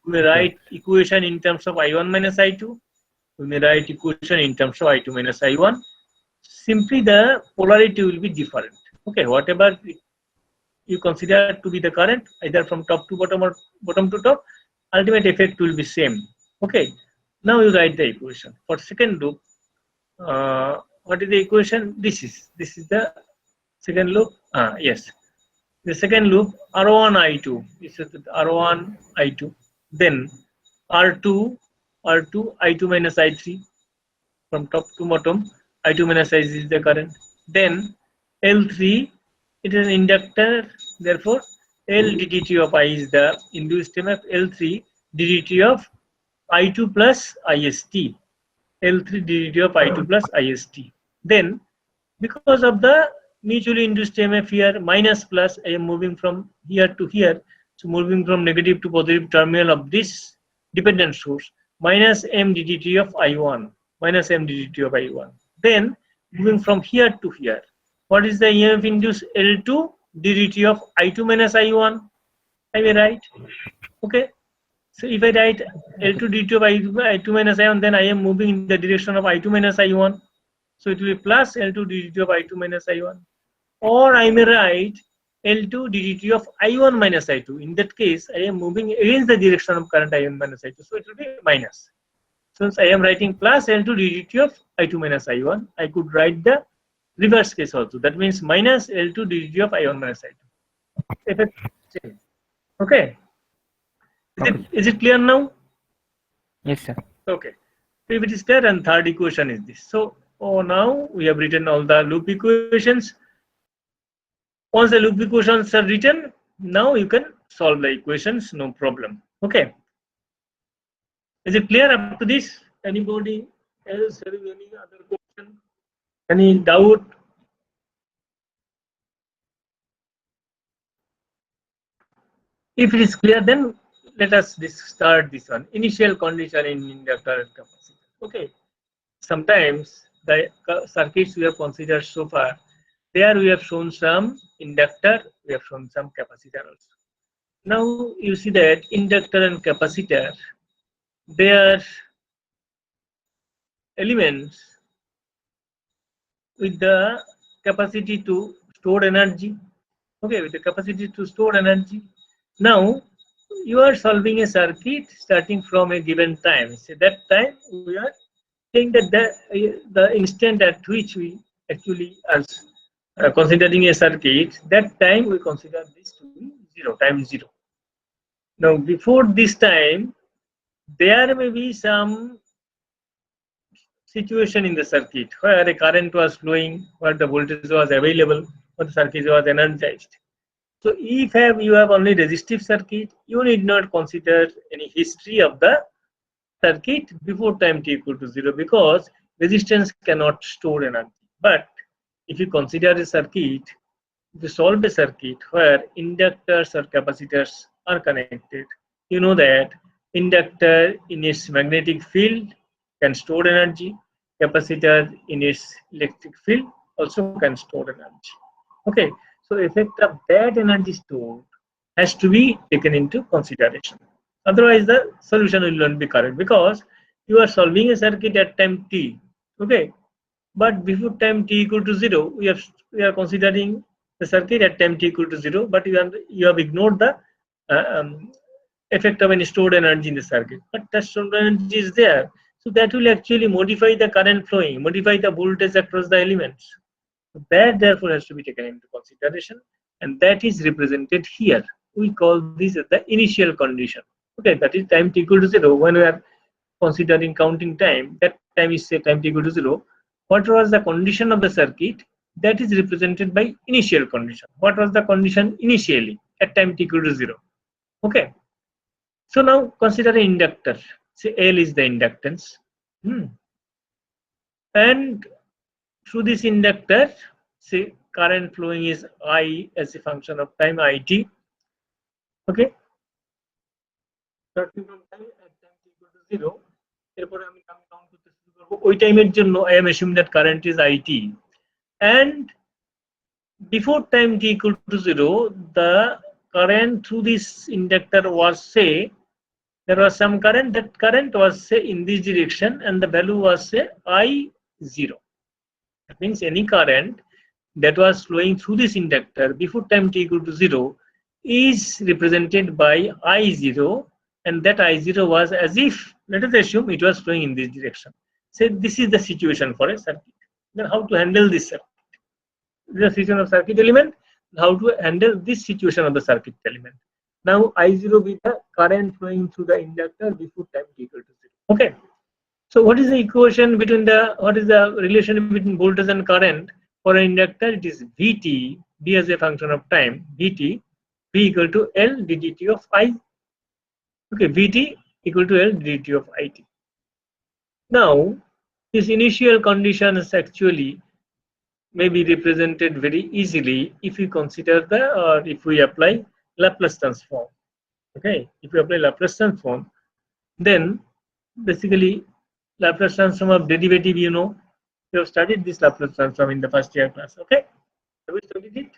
We may write equation in terms of I1 minus I2. We may write equation in terms of I2 minus I1. Simply the polarity will be different. Okay, whatever you consider to be the current, either from top to bottom or bottom to top, ultimate effect will be same. Okay, now you write the equation for second loop. What is the equation? This is the second loop. Yes, the second loop R1 I2. This is R1 I2. Then R2 I2 minus I3 from top to bottom. I2 minus I3 is the current. Then L3, it is an inductor. Therefore, L ddt of I is the induced EMF. L3 ddt of I2 plus IST. L3 ddt of I2 plus IST. Then, because of the mutually induced EMF here, minus plus, I am moving from here to here. So moving from negative to positive terminal of this dependent source, minus M ddt of I1, minus M ddt of I1. Then moving from here to here, what is the EMF induced? L2 ddt of I2 minus I1. I may write. Okay. So if I write L2 dt of I2 minus I1, then I am moving in the direction of I2 minus I1. So it will be plus L2 dt of I2 minus I1. Or I may write L2 ddt of I1 minus I2. In that case, I am moving against the direction of current I1 minus I2. So it will be minus. Since I am writing plus L2 ddt of I2 minus I1, I could write the reverse case also. That means minus L2 ddt of I1 minus I2. Effect change. Okay. Is it clear now? Yes, sir. Okay. So if it is clear, and third equation is this. So now we have written all the loop equations. Once the loop equations are written, now you can solve the equations, no problem. Okay. Is it clear up to this? Anybody else having any other question? Any doubt? If it is clear, then let us start this one. Initial condition in inductor and capacitor. Okay. Sometimes the circuits we have considered so far, there we have shown some inductor, we have shown some capacitor also. Now you see that inductor and capacitor, they are elements with the capacity to store energy. Okay, with the capacity to store energy. Now you are solving a circuit starting from a given time. So that time we are saying that the instant at which we actually are considering a circuit, that time we consider this to be 0, time 0. Now before this time, there may be some situation in the circuit where a current was flowing, where the voltage was available, where the circuit was energized. So if you have only resistive circuit, you need not consider any history of the circuit before time t equal to 0, because resistance cannot store energy. But if you consider a circuit, if you solve a circuit where inductors or capacitors are connected, you know that inductor in its magnetic field can store energy, capacitor in its electric field also can store energy. Okay, so effect of that energy stored has to be taken into consideration. Otherwise, the solution will not be correct, because you are solving a circuit at time t. Okay, but before time t equal to 0, we are considering the circuit at time t equal to 0, but you have ignored the effect of any stored energy in the circuit. But that stored energy is there, so that will actually modify the current flowing, modify the voltage across the elements. That therefore has to be taken into consideration, and that is represented here. We call this as the initial condition. Okay, that is time t equal to 0. When we are considering counting time, that time is say time t equal to 0. What was the condition of the circuit? That is represented by initial condition. What was the condition initially at time t equal to 0? Okay. So now consider an inductor. Say L is the inductance. And through this inductor, say current flowing is I as a function of time, it. Okay. Starting from time at time t equal to 0. এরপরে আমি count করতে শুরু করব ওই টাইমের জন্য I am assuming that current is IT, and before time t equal to 0, the current through this inductor was, say, there was some current, that current was, say, in this direction, and the value was, say, I0. That means any current that was flowing through this inductor before time t equal to 0 is represented by I0, and that I0 was as if, let us assume, it was flowing in this direction. Say this is the situation for a circuit. Then how to handle this circuit? This is the situation of circuit element. How to handle this situation of the circuit element? Now I0 be the current flowing through the inductor before time t equal to 0. Okay. So what is the equation between what is the relation between voltage and current for an inductor? It is Vt, V as a function of time, Vt, V equal to L ddt of I. Okay, Vt equal to L ddt of it. Now, these initial conditions actually may be represented very easily if we consider if we apply Laplace transform. Okay, if we apply Laplace transform, then basically Laplace transform of derivative, you know, we have studied this Laplace transform in the first year class. Okay, have we studied it?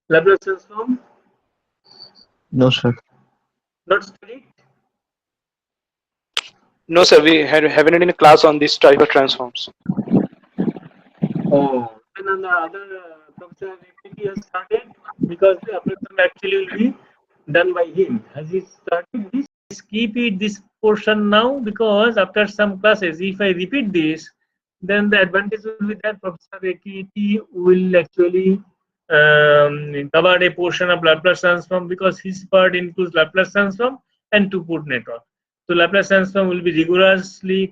Laplace transform? No, sir. Not studied? No, sir, we haven't had any class on this type of transforms. Oh, and on the other Professor Rekiti has started, because the operation actually will be done by him. Has he started this? Keep it this portion now, because after some classes, if I repeat this, then the advantage will be that Professor Rekiti will actually cover a portion of Laplace transform, because his part includes Laplace transform and two-port network. So Laplace transform will be rigorously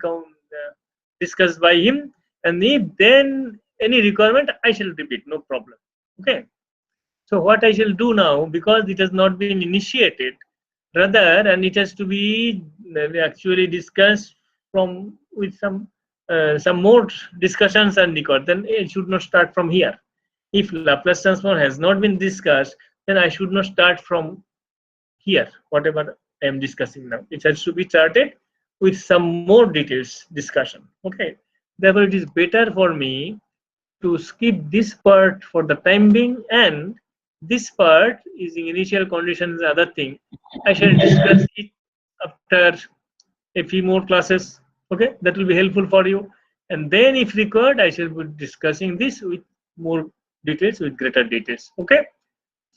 discussed by him, and if then any requirement, I shall repeat, no problem. Okay. So what I shall do now, because it has not been initiated, rather, and it has to be actually discussed with some some more discussions are required, then it should not start from here. If Laplace transform has not been discussed, then I should not start from here, whatever I am discussing now. It has to be started with some more details discussion. Okay, therefore it is better for me to skip this part for the time being, and this part using initial conditions, other thing I shall discuss it after a few more classes. Okay, that will be helpful for you, and then if required I shall be discussing this with more details, with greater details. Okay,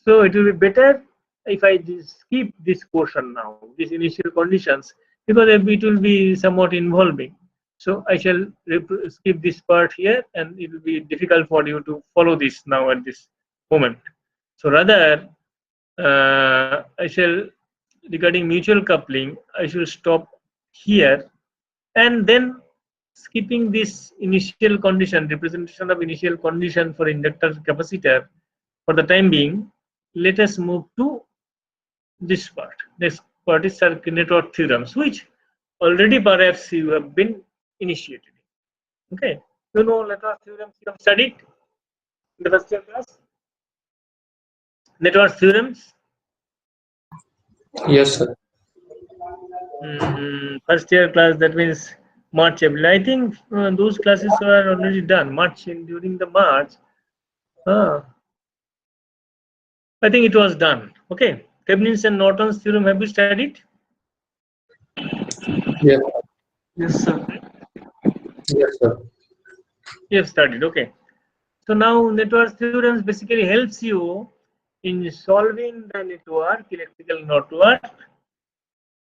so it will be better if I just skip this portion now, these initial conditions, because it will be somewhat involving. So I shall skip this part here, and it will be difficult for you to follow this now at this moment. So rather, I shall, regarding mutual coupling, I shall stop here, and then skipping this initial condition, representation of initial condition for inductor capacitor, for the time being, let us move to this part. This part is circuit network theorems, which already perhaps you have been initiated. Okay, you know network theorems you have studied in the first year class. Network theorems. Yes, sir. First year class, that means March, April. I think those classes were already done. During the March. I think it was done. Okay. Thevenin's and Norton's theorem, have you studied? Yes. Yes, sir. Yes, sir. You have studied. Okay. So now network theorems basically helps you in solving the network, electrical network,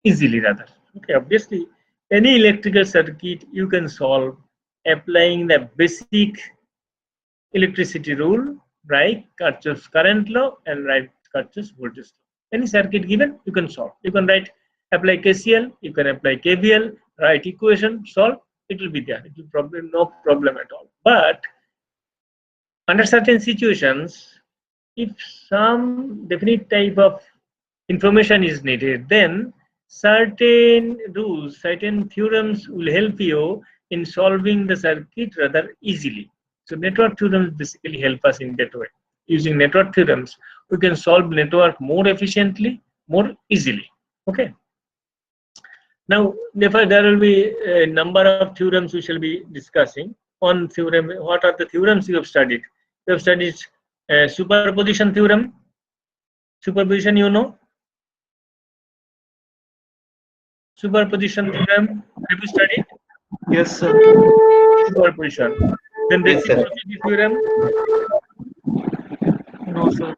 easily rather. Okay. Obviously, any electrical circuit you can solve applying the basic electricity rule, right? Kirchhoff's current law and right Kirchhoff's voltage law. Any circuit given, you can solve. You can write, apply KCL, you can apply KVL, write equation, solve. It will be there. It will probably no problem at all. But under certain situations, if some definite type of information is needed, then certain rules, certain theorems will help you in solving the circuit rather easily. So network theorems basically help us in that way. Using network theorems, we can solve network more efficiently, more easily. Okay. Now, therefore, there will be a number of theorems we shall be discussing. On theorem, what are the theorems you have studied? You have studied superposition theorem. Superposition, you know. Superposition theorem, have you studied? Yes, sir. Superposition. Then Yes, sir. reciprocity theorem. No, sir.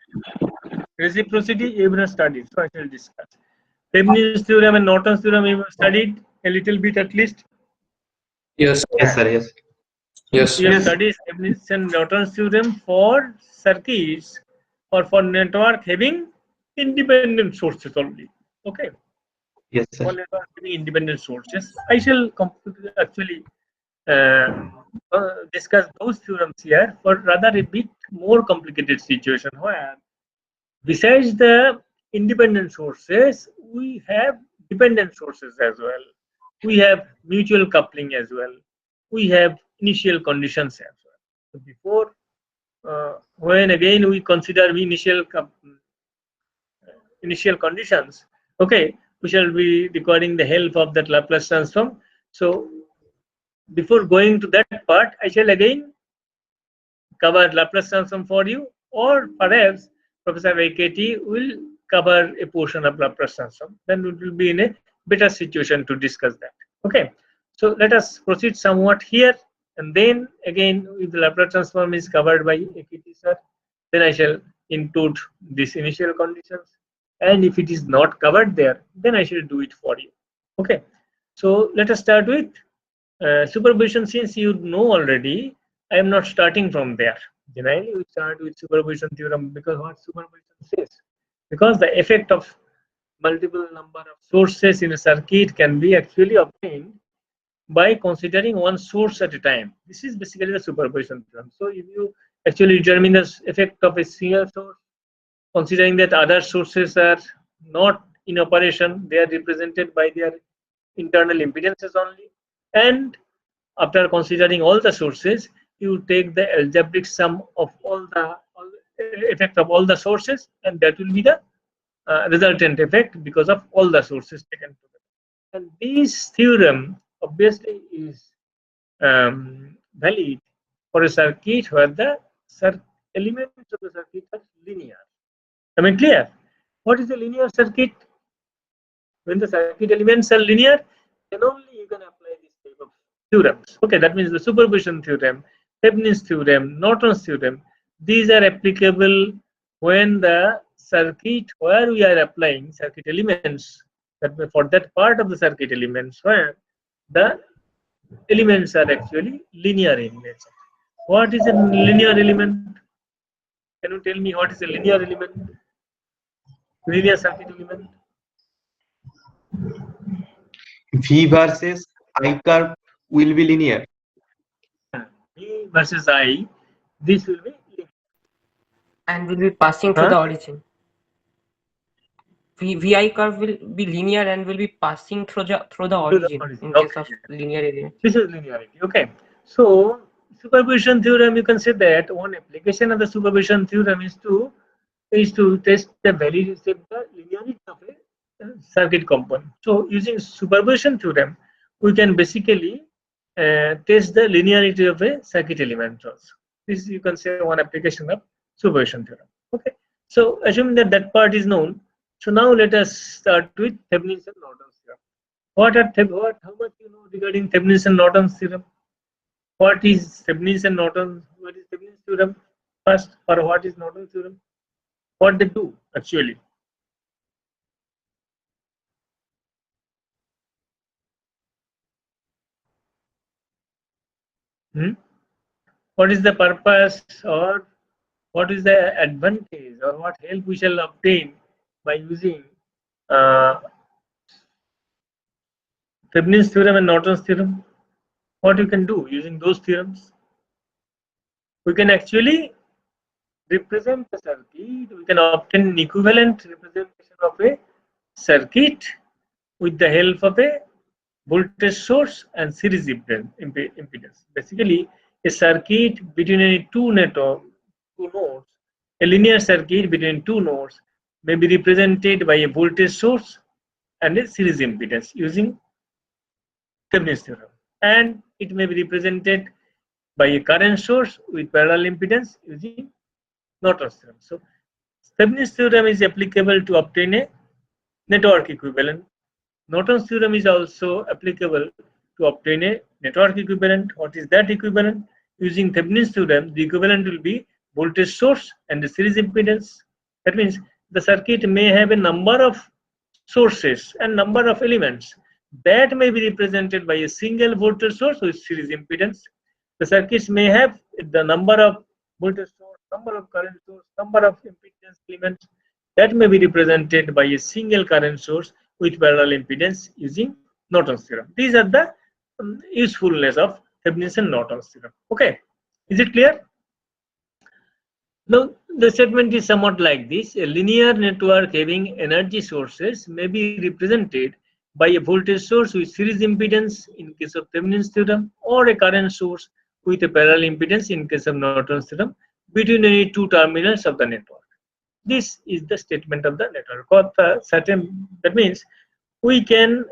Reciprocity you have not studied, so I shall discuss. Thevenin's theorem and Norton's theorem you have studied a little bit at least. Yes. Yes, sir. Yes. Yes. You have studied Thevenin's and Norton's theorem for circuits or for network having independent sources only. Okay. Yes, sir. For network having independent sources, I shall actually discuss those theorems here for rather a bit more complicated situation where besides the independent sources, we have dependent sources as well. We have mutual coupling as well. We have initial conditions as well. So before, when again we consider initial conditions, okay, we shall be requiring the help of that Laplace transform. So before going to that part, I shall again cover Laplace transform for you, or perhaps Professor AKT will cover a portion of Laplace transform. Then we will be in a better situation to discuss that. Okay, so let us proceed somewhat here, and then again, if the Laplace transform is covered by AKT sir, then I shall include these initial conditions, and if it is not covered there, then I shall do it for you. Okay, so let us start with superposition. Since you know already, I am not starting from there. Generally, we start with superposition theorem, because what superposition says? Because the effect of multiple number of sources in a circuit can be actually obtained by considering one source at a time. This is basically the superposition theorem. So if you actually determine the effect of a single source, considering that other sources are not in operation, they are represented by their internal impedances only, and after considering all the sources, you take the algebraic sum of all the effect of all the sources, and that will be the resultant effect because of all the sources taken together. And this theorem obviously is valid for a circuit where the elements of the circuit are linear. I mean, clear? What is a linear circuit? When the circuit elements are linear, then only you can apply this type of theorems. Okay, that means the superposition theorem, Thevenin's theorem, Norton's theorem. These are applicable when the circuit where we are applying circuit elements, that for that part of the circuit elements where the elements are actually linear in nature. What is a linear element? Can you tell me what is a linear element? Linear circuit element? V versus I curve will be linear. V versus I, this will be linear. And will be passing through the origin. VI curve will be linear and will be passing through the origin in case of linear element. This is linearity. Okay. So superposition theorem, you can say that one application of the superposition theorem is to test the validity of the linearity of a circuit component. So using superposition theorem, we can basically test the linearity of a circuit element also. This you can say one application of superposition theorem. Okay. So assuming that that part is known, so now let us start with Thevenin's and Norton's theorem. How much you know regarding Thevenin's and Norton's theorem? What is Thevenin's and Norton's? What is Thevenin's theorem first, or what is Norton's theorem? What they do actually? What is the purpose, or what is the advantage, or what help we shall obtain by using Thevenin's theorem and Norton's theorem? What you can do using those theorems? We can actually represent the circuit. We can obtain an equivalent representation of a circuit with the help of a voltage source and series impedance. Basically, a circuit between two nodes, a linear circuit between two nodes may be represented by a voltage source and a series impedance using Thevenin's theorem, and it may be represented by a current source with parallel impedance using Norton's theorem. So Thevenin's theorem is applicable to obtain a network equivalent. Norton's theorem is also applicable to obtain a network equivalent. What is that equivalent? Using Thevenin's theorem, the equivalent will be voltage source and the series impedance. That means the circuit may have a number of sources and number of elements that may be represented by a single voltage source with series impedance. The circuits may have the number of voltage source, number of current source, number of impedance elements that may be represented by a single current source with parallel impedance using Norton's theorem. These are the usefulness of Thevenin's and Norton's theorem. Okay, is it clear? Now the statement is somewhat like this: a linear network having energy sources may be represented by a voltage source with series impedance in case of Thevenin's theorem, or a current source with a parallel impedance in case of Norton's theorem between any two terminals of the network. This is the statement of the network. That means we can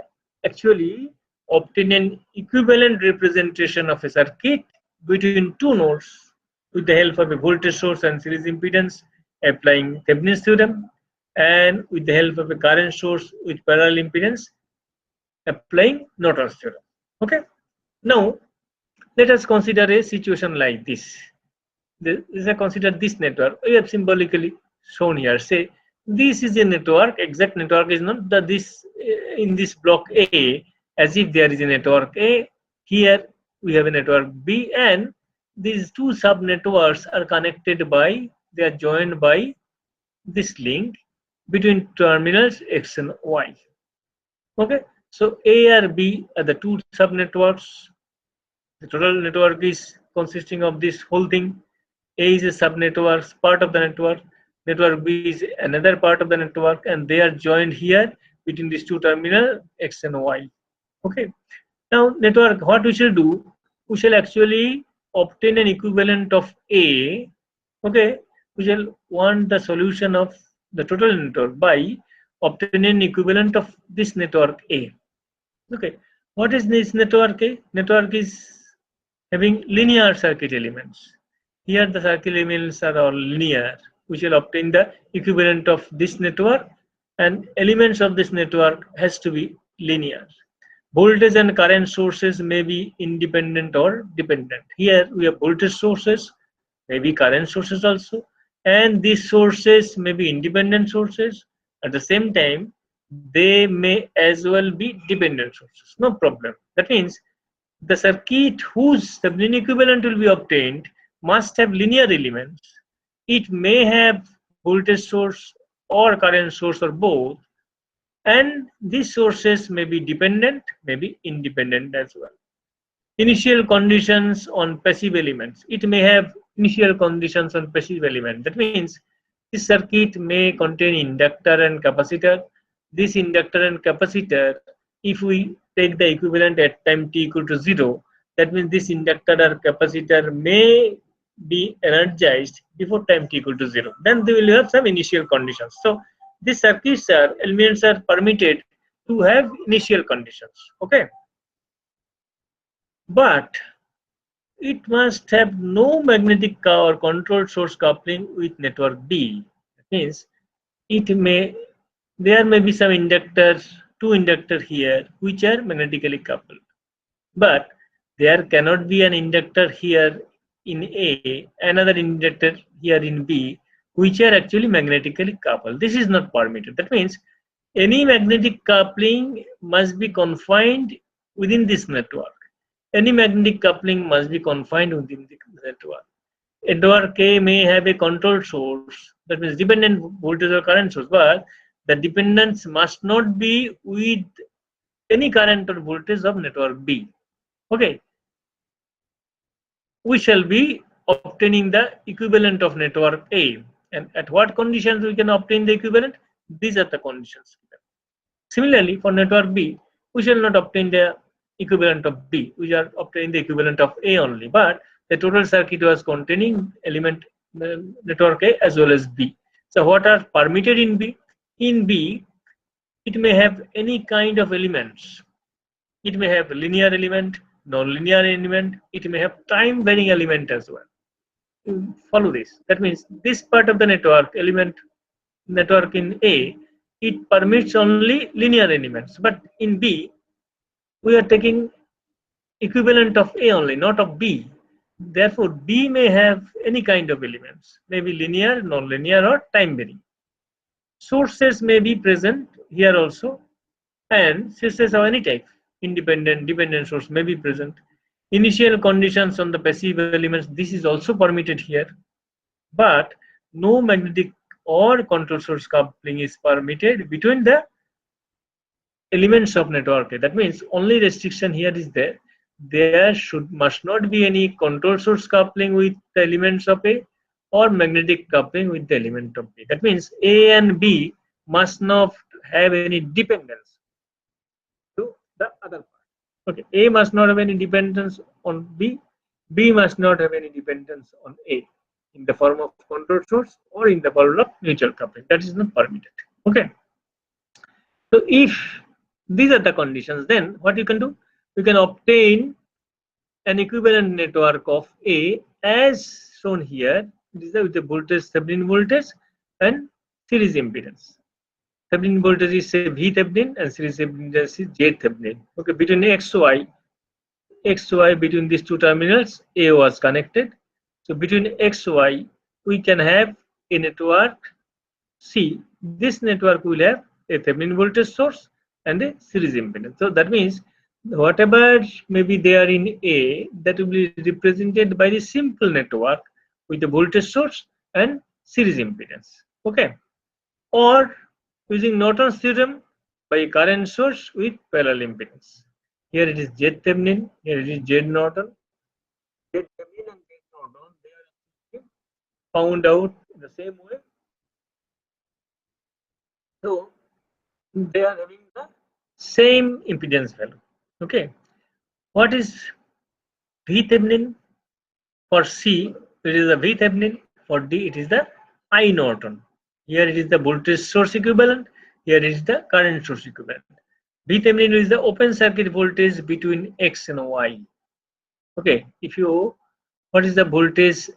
actually obtain an equivalent representation of a circuit between two nodes with the help of a voltage source and series impedance applying Thevenin's theorem, and with the help of a current source with parallel impedance applying Norton's theorem. Okay. Now let us consider a situation like this. Consider this network. We have symbolically shown here. Say this is a network. Exact network is not that this in this block A, as if there is a network A. Here we have a network B, and these two sub networks are connected by, they are joined by this link between terminals X and Y. Okay. So A or B are the two sub networks. The total network is consisting of this whole thing. A is a sub network, part of the network. Network B is another part of the network, and they are joined here between these two terminals X and Y. Okay. Now network, what we should do? we shall actually obtain an equivalent of A. Okay, we shall want the solution of the total network by obtaining an equivalent of this network A. Okay, what is this network A? Network is having linear circuit elements. Here the circuit elements are all linear. We shall obtain the equivalent of this network, and elements of this network has to be linear. Voltage and current sources may be independent or dependent. Here we have voltage sources, maybe current sources also, and these sources may be independent sources. At the same time, they may as well be dependent sources. No problem. That means the circuit whose Thevenin equivalent will be obtained must have linear elements. It may have voltage source or current source or both, and these sources may be dependent, may be independent as well. Initial conditions on passive elements. It may have initial conditions on passive element. That means this circuit may contain inductor and capacitor. This inductor and capacitor, if we take the equivalent at time t equal to 0, that means this inductor or capacitor may be energized before time t equal to 0. Then they will have some initial conditions. So these circuits elements are permitted to have initial conditions. Okay, but it must have no magnetic or controlled source coupling with network B. That means there may be some inductors, two inductors here, which are magnetically coupled, but there cannot be an inductor here in A, another inductor here in B, which are actually magnetically coupled. This is not permitted. That means any magnetic coupling must be confined within this network. Any magnetic coupling must be confined within the network. Network A may have a control source, that means dependent voltage or current source, but the dependence must not be with any current or voltage of network B. Okay, we shall be obtaining the equivalent of network A, and at what conditions we can obtain the equivalent? These are the conditions. Similarly, for network B, we shall not obtain the equivalent of B. We are obtaining the equivalent of A only, but the total circuit was containing element network A as well as B. So what are permitted in B? In B, it may have any kind of elements. It may have linear element, non-linear element. It may have time-varying element as well. Follow this. That means this part of the network network in A, it permits only linear elements, but in B, we are taking equivalent of A only, not of B. Therefore, B may have any kind of elements, maybe linear, non-linear, or time-varying. Sources may be present here also, and sources of any type, independent, dependent source may be present. Initial conditions on the passive elements, this is also permitted here, but no magnetic or control source coupling is permitted between the elements of network A. That means only restriction here is there. There must not be any control source coupling with the elements of A or magnetic coupling with the element of B. That means A and B must not have any dependence to the other part. Okay, A must not have any dependence on B. B must not have any dependence on A in the form of control source or in the form of mutual coupling. That is not permitted. Okay. So if these are the conditions, then what you can do? You can obtain an equivalent network of A as shown here. This is with the voltage, Thevenin voltage and series impedance. Thevenin voltage is say V Thevenin and series impedance is J Thevenin. Okay, between X, Y between these two terminals, A was connected. So between X, Y, we can have a network C. This network will have a Thevenin voltage source and a series impedance. So that means whatever may be there in A, that will be represented by the simple network with the voltage source and series impedance. Okay, or using Norton's theorem by a current source with parallel impedance. Here it is Z Thevenin, here it is Z Norton. Z Thevenin and Z Norton, they are found out in the same way. So they are having the same impedance value. Okay, what is VThevenin. For C, it is the VThevenin. For D, it is the I Norton. Here it is the voltage source equivalent. Here is the current source equivalent. VThevenin is the open circuit voltage between X and Y. Okay, what is the voltage?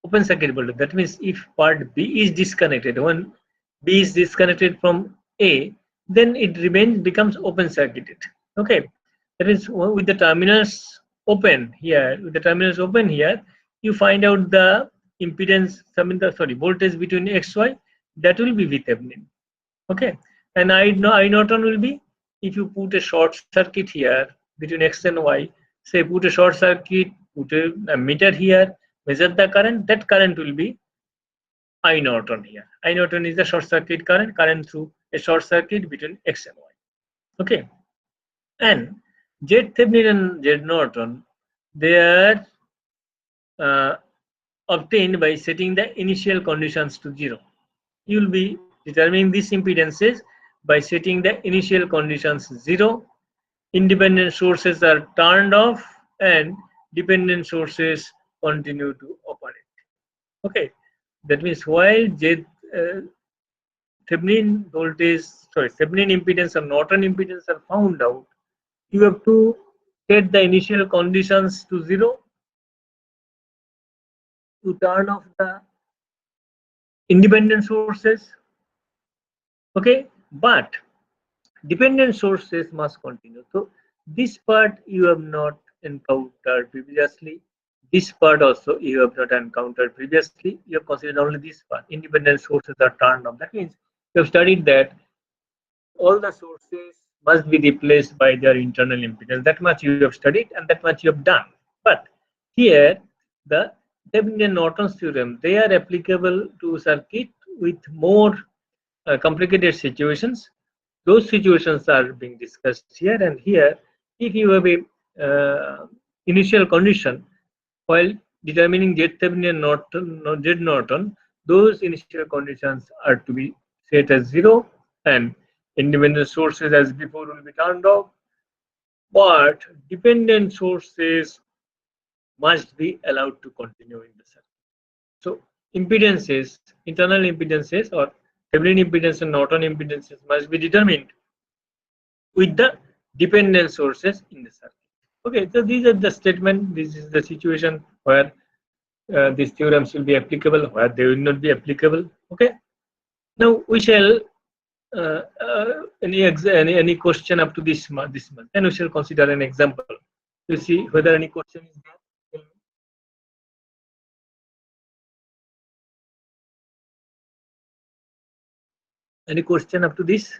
Open circuit voltage. That means if part B is disconnected, when B is disconnected from A, then it becomes open circuited. Okay, that is with the terminals open here. With the terminals open here, you find out the impedance. Voltage between X, Y. That will be VThevenin. Okay, and I Norton will be if you put a short circuit here between X and Y. Say put a short circuit, put a meter here, measure the current. That current will be I Norton here. I Norton is the short circuit current through a short circuit between X and Y. Okay, and Z Thevenin and Z Norton, they are obtained by setting the initial conditions to 0. You will be determining these impedances by setting the initial conditions 0. Independent sources are turned off and dependent sources continue to operate. Okay, that means while Thevenin impedance and Norton impedance are found out, you have to set the initial conditions to 0. To turn off the independent sources. Okay, but dependent sources must continue. So this part you have not encountered previously. This part also you have not encountered previously. You have considered only this part. Independent sources are turned off. That means you have studied that all the sources must be replaced by their internal impedance. That much you have studied and that much you have done. But here the Thevenin and Norton's theorem, they are applicable to circuit with more complicated situations. Those situations are being discussed here, and here if you have a initial condition while determining Z Thevenin and Z Norton, those initial conditions are to be set as 0 and independent sources as before will be turned off, but dependent sources must be allowed to continue in the circuit. So impedances, internal impedances or Thevenin impedance and Norton impedances must be determined with the dependent sources in the circuit. Okay, so these are the statement. This is the situation where these theorems will be applicable, where they will not be applicable. Okay. Now we shall any question up to this month, and we shall consider an example to see whether any question is there. Any question up to this?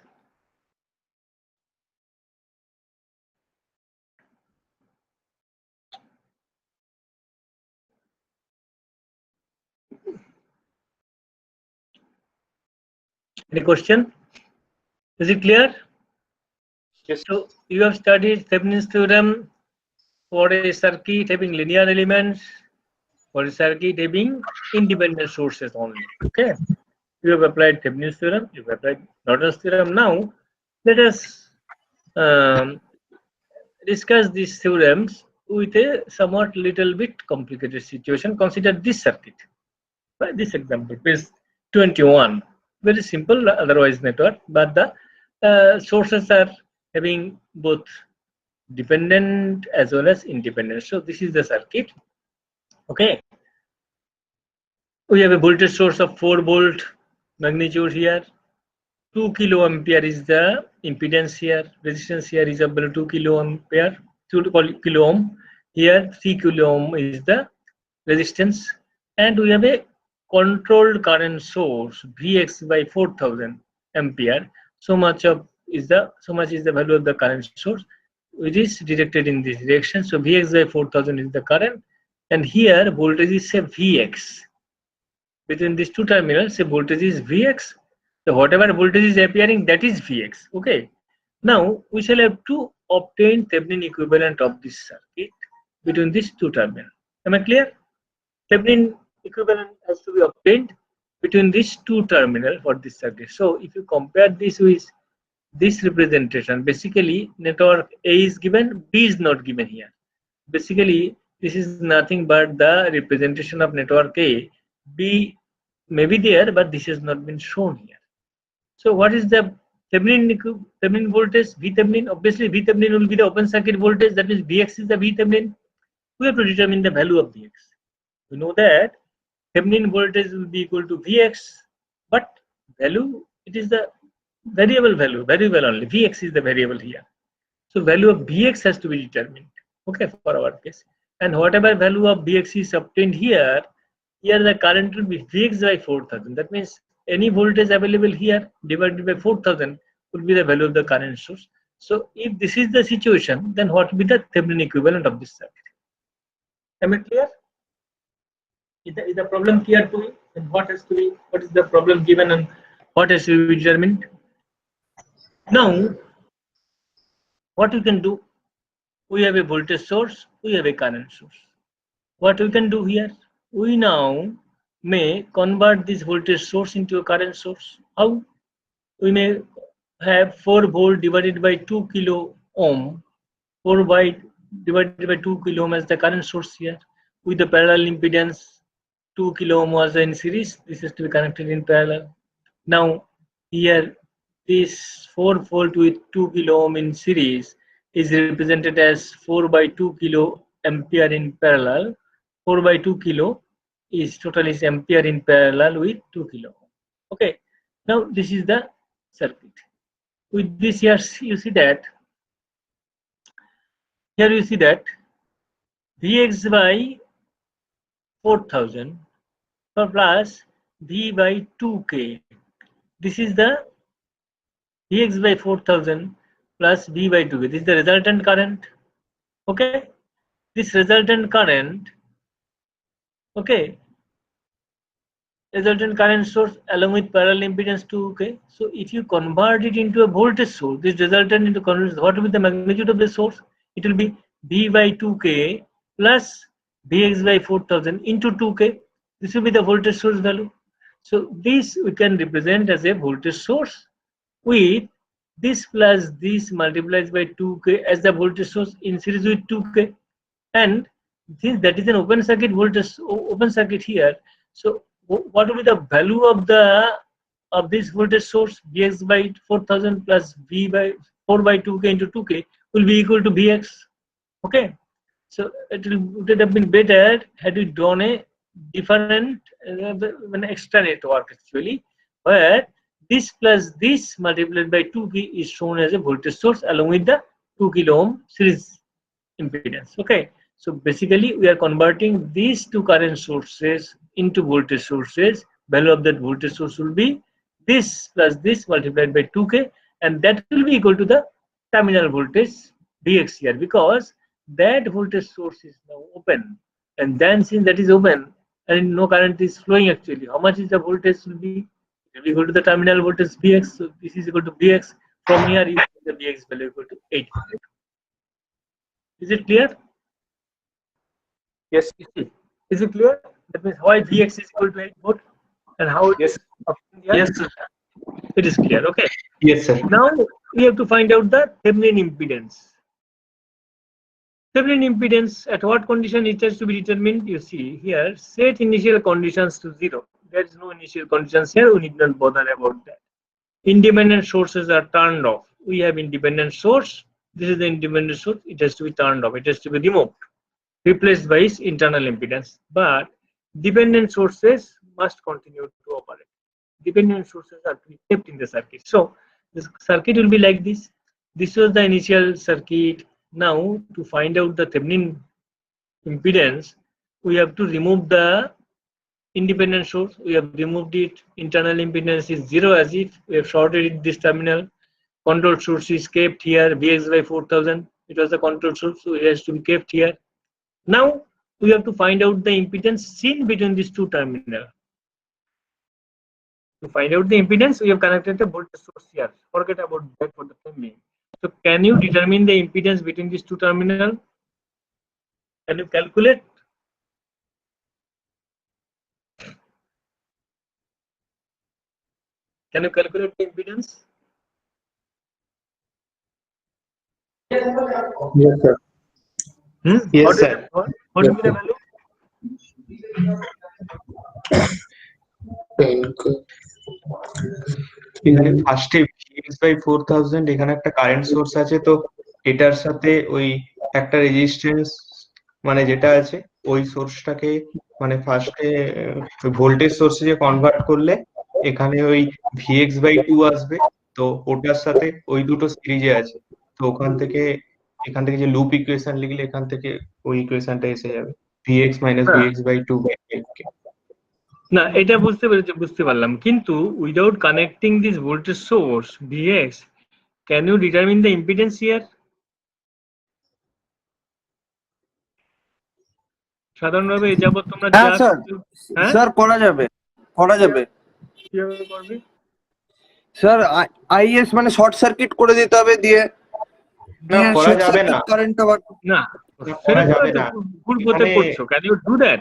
Any question? Is it clear? Yes. So you have studied Thevenin's theorem for a circuit having linear elements, for a circuit having independent sources only. Okay. You have applied Thevenin's theorem, you have applied Norton's theorem. Now let us discuss these theorems with a somewhat little bit complicated situation. Consider this circuit. By this example, page 21. Very simple, otherwise network, but the sources are having both dependent as well as independent. So this is the circuit. Okay. We have a voltage source of 4 volt magnitude here. 2 kilo ampere is the impedance here. Resistance here is about 2 kilo ampere, 2 kilo ohm. Here 3 kilo ohm is the resistance, and we have a controlled current source Vx by 4000 ampere. So much is the value of the current source, which is directed in this direction. So Vx by 4000 is the current, and here voltage is say Vx. Between these two terminals, say voltage is Vx. So whatever voltage is appearing, that is Vx. Okay. Now we shall have to obtain Thevenin equivalent of this circuit between these two terminals. Am I clear? Thevenin equivalent has to be obtained between these two terminals for this circuit. So if you compare this with this representation, basically network A is given, B is not given here. Basically this is nothing but the representation of network A. B may be there, but this has not been shown here. So what is the Thevenin voltage? VThevenin. Obviously, VThevenin will be the open circuit voltage. That means Vx is the VThevenin. We have to determine the value of Vx. We know that Thevenin voltage will be equal to Vx, but value, it is the variable value, variable only. Vx is the variable here. So value of Vx has to be determined, okay, for our case. And whatever value of Vx is obtained here the current will be Vx by 4000. That means any voltage available here divided by 4000 will be the value of the current source. So if this is the situation, then what will be the Thevenin equivalent of this circuit? Am I clear? Is the problem clear to me? And what is the problem given and what has to be determined? Now, what we can do? We have a voltage source, we have a current source. What we can do here? We now may convert this voltage source into a current source. How? We may have 4 volt divided by 2 kilo ohm, 4 by divided by 2 kilo ohm as the current source here, with the parallel impedance 2 kilo ohm was in series. This is to be connected in parallel. Now here this 4 volt with 2 kilo ohm in series is represented as 4 by 2 kilo ampere in parallel. 4 by 2 kilo is total is ampere in parallel with 2 kilo. Okay. Now this is the circuit. With this here you see that Vx by 4000 plus V by 2k. This is the Vx by 4000 plus V by 2k. This is the resultant current. Okay. This resultant current, okay, resultant current source along with parallel impedance 2k. So if you convert it into a voltage source, this resultant into conversion, what will be the magnitude of the source? It will be V by 2k plus Vx by 4000 into 2k. This will be the voltage source value. So this we can represent as a voltage source with this plus this multiplied by 2k as the voltage source in series with 2k, and this, that is an open circuit voltage, open circuit here. So what will be the value of this voltage source? Vx by 4000 plus V by 4 by 2k into 2k will be equal to Vx. Okay. So it would have been better had we done a different extra network actually, where this plus this multiplied by 2k is shown as a voltage source along with the 2 kilo ohm series impedance. Okay. So basically we are converting these two current sources into voltage sources. Value of that voltage source will be this plus this multiplied by 2k, and that will be equal to the terminal voltage Vx here, because that voltage source is now open, and then since that is open and no current is flowing actually, how much is the voltage will be? It will be equal to the terminal voltage Vx. So this is equal to Vx. From here you see the Vx value equal to 8 volt. Is it clear? Yes. Is it clear? That means why Vx is equal to 8 volt and how it Yes. is obtained here? Yes, sir. It is clear. Okay. Yes, sir. Now we have to find out the Thevenin impedance. Thevenin impedance, at what condition it has to be determined? You see here, set initial conditions to 0. There is no initial conditions here. We need not bother about that. Independent sources are turned off. We have independent source. This is the independent source. It has to be turned off. It has to be removed, replaced by its internal impedance. But dependent sources must continue to operate. Dependent sources are to be kept in the circuit. So this circuit will be like this. This was the initial circuit. Now to find out the Thevenin impedance, we have to remove the independent source. We have removed it. Internal impedance is 0 as if we have shorted this terminal. Control source is kept here. Vx by 4000. It was the control source, so it has to be kept here. Now we have to find out the impedance seen between these two terminals. To find out the impedance, we have connected the voltage source here. Forget about that for the time being. So can you determine the impedance between these two terminals? Can you calculate? Can you calculate the impedance? Yes, sir. Yes, What is sir. the- What will be the value? এখানে ফার্স্টে Vx/4000 এখানে একটা current source আছে, তো এটার সাথে ওই একটা রেজিস্ট্যান্স মানে যেটা আছে ওই সোর্সটাকে মানে ফার্স্টে ভোল্টেজ সোর্সে যে কনভার্ট করলে এখানে ওই Vx/2 আসবে, তো ওটার সাথে ওই দুটো সিরিজে আছে, তো এখান থেকে যে লুপ ইকুয়েশন লিখলে এখান থেকে ওই ইকুয়েশনটা এসে যাবে Vx - Vx/2/5k। না, এটা বুঝতে পারলাম, কিন্তু without connecting this voltage source Vx, can you determine the impedance here? সাধারণভাবে এই যাবত তোমরা হ্যাঁ যা স্যার, হ্যাঁ স্যার করা যাবে কিভাবে করবে? স্যার আইএস মানে শর্ট সার্কিট করে দিতে হবে, দিয়ে না, করা যাবে না। কারেন্টটা না, করা যাবে না। ভুল করতে এখানে- করছো। Can you do that?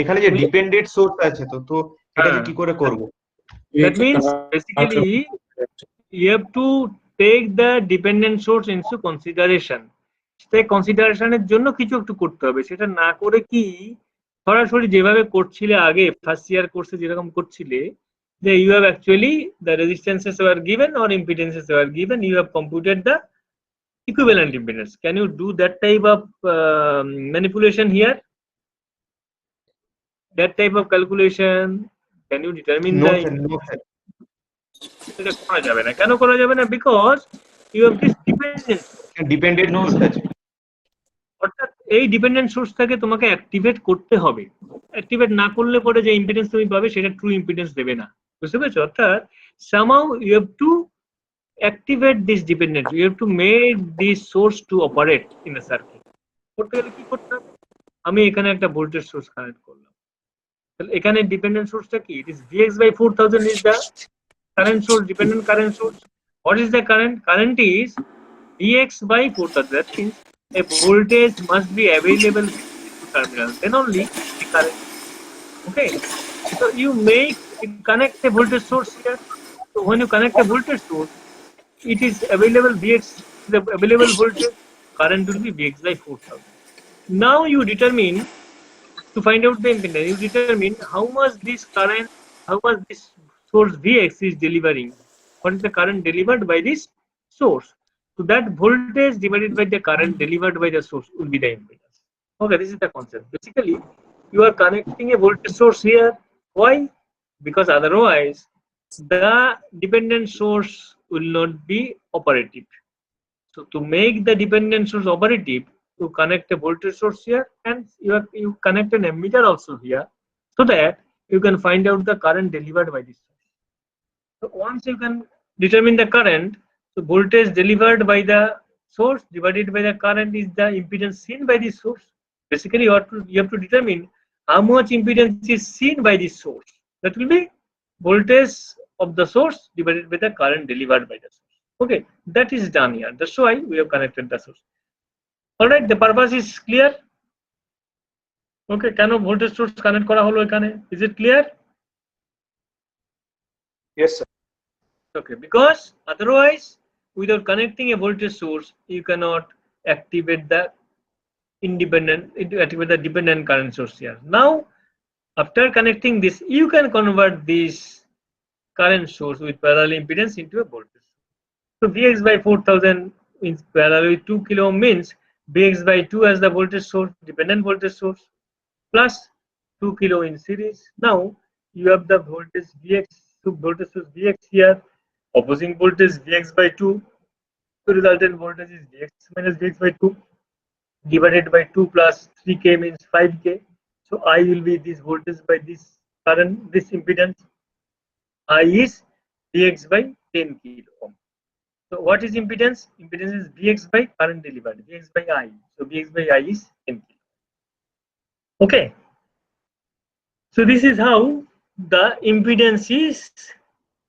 এখানে যে ডিপেন্ডেন্ট সোর্স আছে, তো এটা যে হ্যাঁ। কি করে করব? That means basically you have to take the dependent source into consideration. সেই কনসিডারেশনের জন্য কিছু একটু করতে হবে, সেটা না করে কি সরাসরি যেভাবে করছিলে আগে ফার্স্ট ইয়ার কোর্সে যেরকম করছিলে, যে you have actually the resistances were given or impedances were given, you have computed the equivalent impedance. Can you do that type of manipulation here? That type of calculation, can you determine no the sir, no sir. এটা করা যাবে না? কেন করা যাবে না? Because you have this dependence. Dependent source আছে। অর্থাৎ এই ডিপেন্ডেন্ট সোর্সটাকে তোমাকে অ্যাক্টিভেট করতে হবে। অ্যাক্টিভেট না করলে পরে যে ইম্পিডেন্স তুমি পাবে সেটা ট্রু ইম্পিডেন্স দেবে না। বুঝতে পেরেছো? অর্থাৎ somehow you have to activate this dependence, you have to make this source to operate in a circuit. করতে গেলে কি করতে হবে? আমি এখানে একটা ভোল্টেজ সোর্স কানেক্ট করলাম, তাহলে এখানে ডিপেন্ডেন্ট সোর্সটা কি? It is Vx/4000 is the current source, dependent current source. What is the current? Current is Vx/4000. That means a voltage must be available to terminal, then only the current. Okay, so you connect a voltage source here. So when you connect a voltage source, it is available Vx, the available voltage, current will be Vx/4000. Now you determine, to find out the impedance, you determine how much this current, how much this source Vx is delivering. What is the current delivered by this source? So that voltage divided by the current delivered by the source will be the impedance. Okay, this is the concept. Basically, you are connecting a voltage source here. Why? Because otherwise, the dependent source will not be operative. So to make the dependent source operative, you connect a voltage source here, and you connect an ammeter also here, so that you can find out the current delivered by this source. So once you can determine the current, so voltage delivered by the source divided by the current is the impedance seen by this source. Basically, you have to determine how much impedance is seen by this source. That will be voltage of the source divided by the current delivered by the source. Okay, that is done here. That's why we have connected the source. All right, the purpose is clear. Okay, কেন voltage source connect করা হলো এখানে? Is it clear? Yes, sir. Okay, because otherwise, without connecting a voltage source, you cannot activate the dependent current source here. Now, after connecting this, you can convert this current source with parallel impedance into a voltage. So Vx/4000 in parallel with 2 kilo ohm means Vx/2 as the voltage source, dependent voltage source, plus 2 kilo in series. Now you have the voltage Vx, so voltage source Vx here, opposing voltage Vx/2. So resultant voltage is Vx minus Vx/2 divided by 2 plus 3k means 5k. So I will be this voltage by this current, this impedance. I is Vx/10 kilo ohm. So what is impedance? Impedance is Vx by current delivered, Vx by I. So Vx by I is 10 kilo. Okay. So this is how the impedance is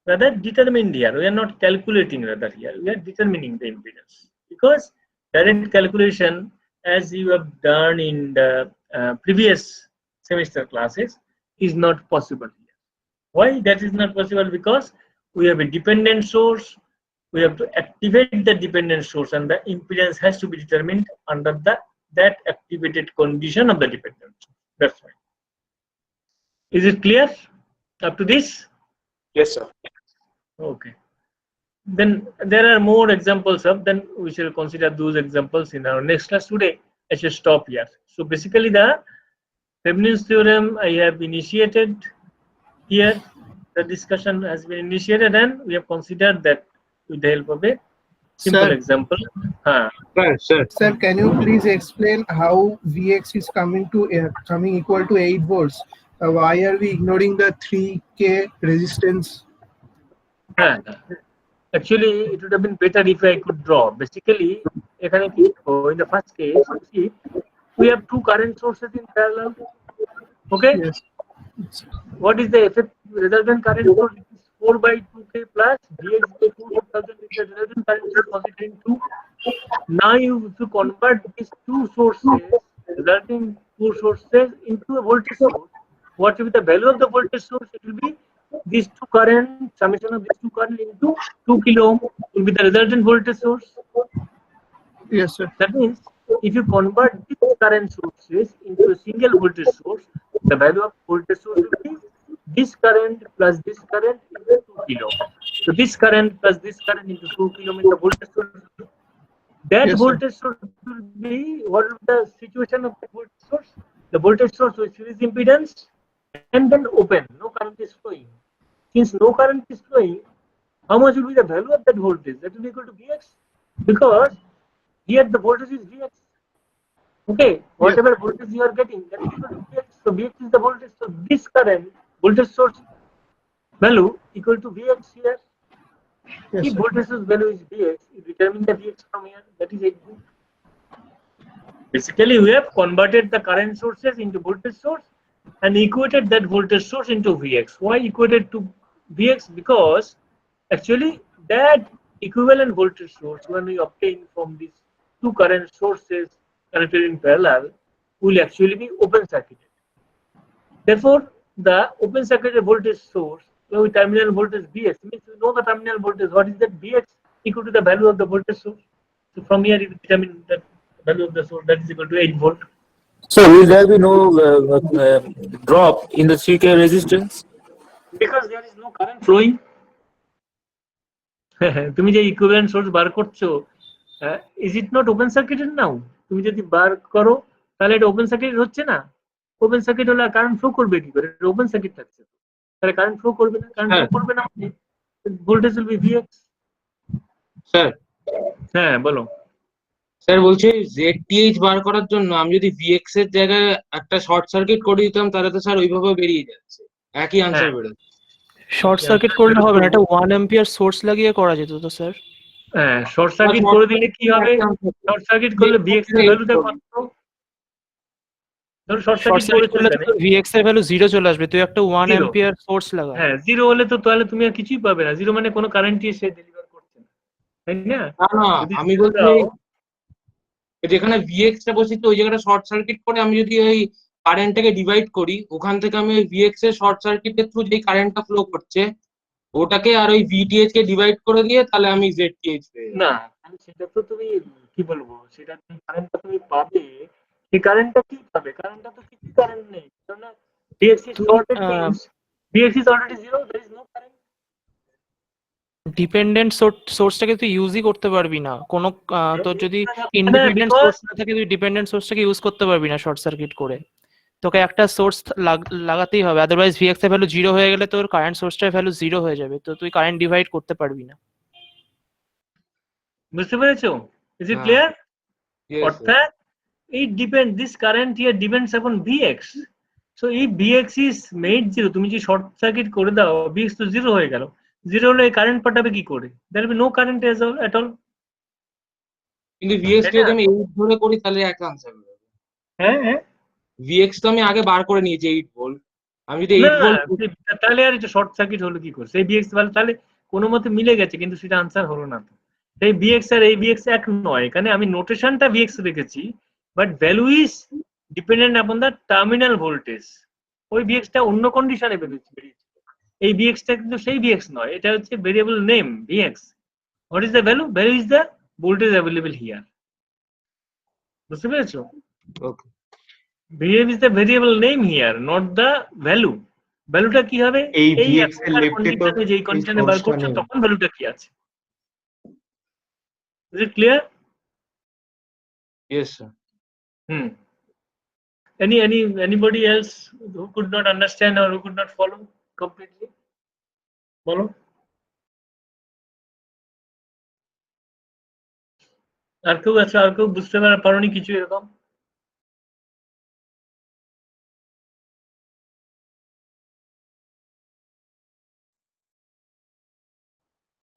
rather determined here. We are not calculating rather here. We are determining the impedance, because direct calculation, as you have done in the previous semester classes, is not possible here. Why that is not possible? Because we have a dependent source. We have to activate the dependent source, and the impedance has to be determined under the that activated condition of the dependent source. That's why. Is it clear up to this? Yes, sir. Okay. Then there are more examples of, then we shall consider those examples in our next class. Today I shall stop here. So basically the Thevenin's theorem I have initiated here. The discussion has been initiated and we have considered that with the help of a simple example. Sir, can you please explain how Vx is coming equal to 8 volts? Why are we ignoring the 3K resistance? Actually, it would have been better if I could draw. Basically, in the first case, see, we have two current sources in parallel. Okay. Yes. What is the effect resultant current source? It is 4 by 2K plus Vx by 4000 is the resultant current source considering 2. Now you convert these two sources, resulting two sources, into a voltage source. What will be the value of the voltage source? It will be these two current, summation of these two current into 2 kilo ohm will be the resultant voltage source. Yes, sir. That means if you convert these current sources into a single voltage source, the value of voltage source will be this current plus this current into 2 kilo. So this current plus this current into 2 kilo means the voltage source. That Yes, voltage source will be, what is the situation of the voltage source? The voltage source with series impedance and then open, no current is flowing. Since no current is flowing, how much will be the value of that voltage? That will be equal to Vx, because here the voltage is Vx. Okay, whatever voltage you are getting, that is equal to Vx. So Vx is the voltage. So this current voltage source value equal to Vx here. Yes, If sir. voltage source value is Vx, you determine the Vx from here. That is 8 volt. Basically, we have converted the current sources into voltage source and equated that voltage source into Vx. Why equated to Vx? Because actually that equivalent voltage source, when we obtain from these two current sources connected in parallel, will actually be open circuited. Therefore, the open circuited voltage source with terminal voltage Vx means we know the terminal voltage. What is that? Vx equal to the value of the voltage source. So from here you determine that value of the source, that is equal to 8 volt. So will there be no drop in the 3K resistance? Because there is no current flowing. তুমি যে equivalent source বার করছো, is it not open circuited now? তুমি যদি বার করো তাহলে এটা open circuit হচ্ছে না? ওপেন সার্কিট হলে কারেন্ট ফ্লো করবে কি করে? এটা ওপেন সার্কিট থাকছে, তাহলে কারেন্ট ফ্লো করবে না। কারেন্ট ফ্লো করবে না মানে voltage will be Vx। Sir হ্যাঁ বলো। স্যার বলছি ZTH বার করার জন্য আমি যদি Vx এর জায়গায় একটা শর্ট সার্কিট করে দিতাম তাহলে তো স্যার ওইভাবে বেরিয়ে যাচ্ছে, একই আনসার বেরোচ্ছে। শর্ট সার্কিট করলে হবে না, এটা 1 অ্যাম্পিয়ার সোর্স লাগিয়ে করা যেত তো স্যার। হ্যাঁ, শর্ট সার্কিট করে দিলে কি হবে? শর্ট সার্কিট করলে Vx এর ভ্যালুটা কত? ধর শর্ট সার্কিট করলে তো Vx এর ভ্যালু 0 চলে আসবে, তুই একটা 1 অ্যাম্পিয়ার সোর্স লাগা। হ্যাঁ 0 হলে তো তাহলে তুমি আর কিছুই পাবে না। 0 মানে কোনো কারেন্টই সে ডেলিভার করছে না, তাই না? না আমি বলছি যেখানে Vx টা বসি তো ওই জায়গাটা শর্ট সার্কিট করে আমি যদি ওই কারেন্টটাকে ডিভাইড করি, ওখান থেকে আমি ওই Vx এর শর্ট সার্কিটের থ্রু যে কারেন্টটা ফ্লো করছে ওটাকে আর ওই VTH কে ডিভাইড করে দিয়ে তাহলে আমি ZTH পেয়ে যাবো। না সেটা তো তুমি কি বলবো, সেটা তুমি কারেন্টটা তুমি পাবে, সেই কারেন্টটা কি পাবে? কারেন্টটা তো কিছু কারেন্ট নেই, কারণ Vx is shorted means Vx is already 0, there is no current. Dependent সোর্সটাকে তুই ইউজই করতে পারবি না কোনো, তোর যদি ইন্ডিপেন্ডেন্ট সোর্স না থাকে তুই ডিপেন্ডেন্ট সোর্সটাকে ইউজ করতে পারবি না শর্ট সার্কিট করে। তোকে একটা সোর্স লাগাতেই হবে, আদারওয়াইজ Vx এর ভ্যালু 0 হয়ে গেলে তোর কারেন্ট সোর্সটার ভ্যালু 0 হয়ে যাবে, তো তুই কারেন্ট ডিভাইড করতে পারবি না। বুঝতে পেরেছো? Is it clear? অর্থাৎ it depends, this current here depends upon Vx. So if Vx is made 0, তুমি যদি শর্ট সার্কিট করে দাও Vx তো 0 হয়ে গেল। 0 হলে কারেন্ট পাঠাবে কি করে? There will be no current at all. কিন্তু Vx কে যদি আমি 8 ধরে করি তাহলে এক আনসার বেরোবে। হ্যাঁ Vx তো আমি আগে বার করে নিয়েছি 8 ভোল্ট, আমি যদি 8 ভোল্ট তাহলে আর এটা শর্ট সার্কিট হলো কি করে? সেই Vx ভালো তাহলে কোনো মতে মিলে গেছে, কিন্তু সেটা আনসার হলো না। তো এই Vx আর এই Vx এক নয়, এখানে আমি নোটেশনটা Vx রেখেছি, but value is dependent upon the terminal voltage. ওই Vx টা অন্য কন্ডিশনে বেরিয়েছে, এই Vx টা কিন্তু সেই Vx নয়, এটা হচ্ছে variable name Vx। What is the value? Value is the voltage available here. বুঝতে পেরেছো? Okay. behave is the variable name here, not the value. ভ্যালুটা কি হবে? এই এই vx এর এখনকার লেফটে তো কন্ডিশনে যেই এই কন্ডিশনে বার সোর্সটা করছো নেই। তখন ভ্যালুটা কি আছে? Is it clear? Yes, sir. Hmm. Anybody else who could not understand or who could not follow completely? বলো। আর কেউ আছে, আর কেউ বুঝতে পারোনি কিছু এরকম?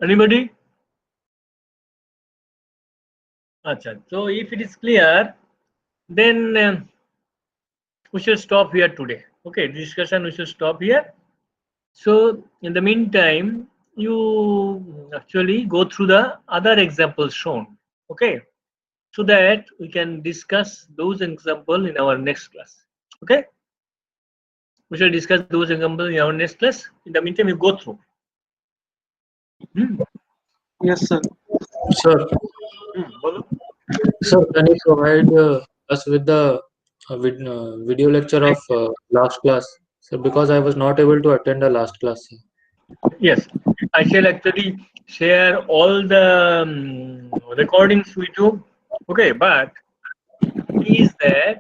Anybody? Acha. So if it is clear, then we should stop here today. Okay, discussion we should stop here. So in the meantime, you actually go through the other examples shown. Okay, so that we can discuss those examples in our next class. Okay, we shall discuss those examples in our next class. In the meantime, you go through. Yes, sir. Sir, বলো। sir, can you provide us with the video lecture of last class? So because I was not able to attend the last class. Sir. Yes, I shall actually share all the recordings with you. Okay, but is that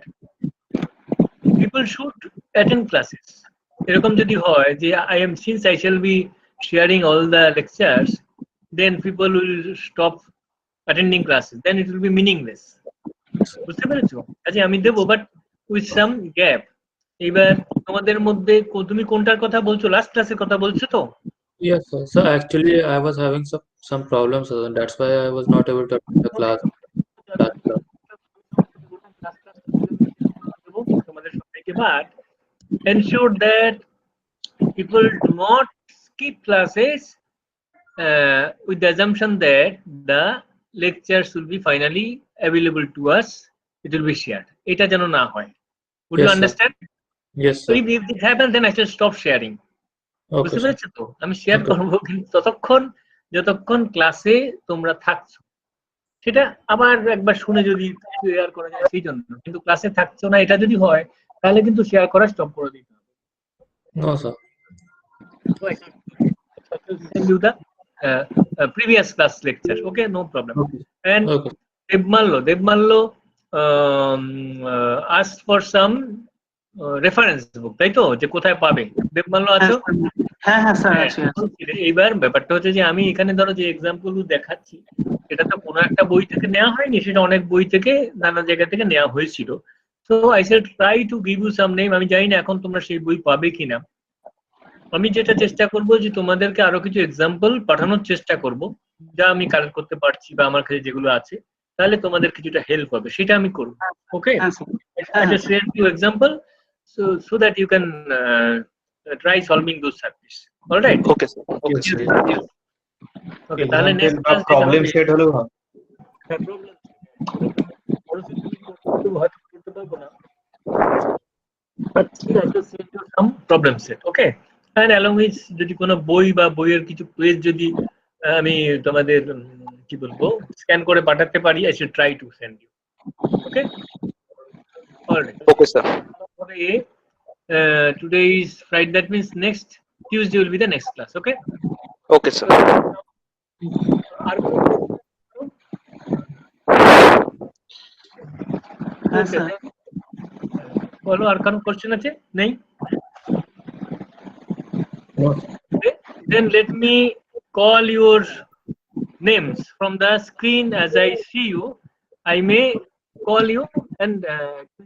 people should attend classes. এরকম যদি হয় যে since I shall be sharing all the lectures, then people will stop attending classes. Then it will be meaningless. বুঝতে পেরেছো? আচ্ছা আমি দেবো, but with some gap. এবার তোমাদের মধ্যে তুমি কোনটার কথা বলছো? লাস্ট ক্লাসের কথা বলছো তো? Yes, sir. So actually, I was having some problems, sir, and that's why I was not able to attend the class. Last class. তোমাদের সবাইকে, but ensure that people do not skip classes with the assumption that the lectures will be finally available to us. It will be shared. এটা যেন না হয়. Would you Yes, sir. understand? Yes, So sir. if it happens, then I shall stop sharing. Okay, বুঝতে sir. পেরেছো তো? আমি share Okay. করবো কিন্তু যতক্ষণ ক্লাসে তোমরা থাকছো, সেটা আবার একবার শুনে যদি শেয়ার করা যায় সেই জন্য। কিন্তু ক্লাসে থাকছো না এটা যদি হয়, তাহলে কিন্তু শেয়ার করা স্টপ করে দিতে হবে। No, sir. So I can send you the previous class lecture. Okay, no problem. Okay. And Okay. Devmallo asked for some reference book, তাই তো? যে কোথায় পাবে? দেবমাল্য আছো? হ্যাঁ হ্যাঁ স্যার আছে। এইবার ব্যাপারটা হচ্ছে যে আমি এখানে ধরো যে এক্সাম্পল দেখাচ্ছি, এটা তো কোনো একটা বই থেকে নেওয়া হয়নি, সেটা অনেক বই থেকে নানা জায়গা থেকে নেওয়া হয়েছিল। So I shall try to give you some name. আমি জানি না এখন তোমরা সেই বই পাবে কিনা। আমি যেটা চেষ্টা করব যে তোমাদেরকে আরো কিছু এক্সাম্পল পাঠানোর চেষ্টা করব, যা আমি কালেক্ট করতে পারছি বা আমার কাছে যেগুলো আছে, তাহলে তোমাদের কিছুটা হেল্প হবে, সেটা আমি করব। ওকে, I just send you example so that you can try solving those circuits. All right? Okay, sir. Okay, sir. Okay, তাহলে Example next বা class প্রবলেম সেট হলেও হয়। করতে পারবো না, but I just send you some problem set. Okay, and along with যদি কোনো বই বা বইয়ের কিছু পেজ যদি আমি তোমাদের কি বলবো স্ক্যান করে পাঠাতে পারি, I should try to send you. Okay, all right. Okay, sir. Today is Friday, that means next Tuesday will be the next class. Okay. Okay, sir. বলো, আর কোনো কোশ্চেন আছে? নেই? No. Then let me call your names from the screen as I see you. I may call you and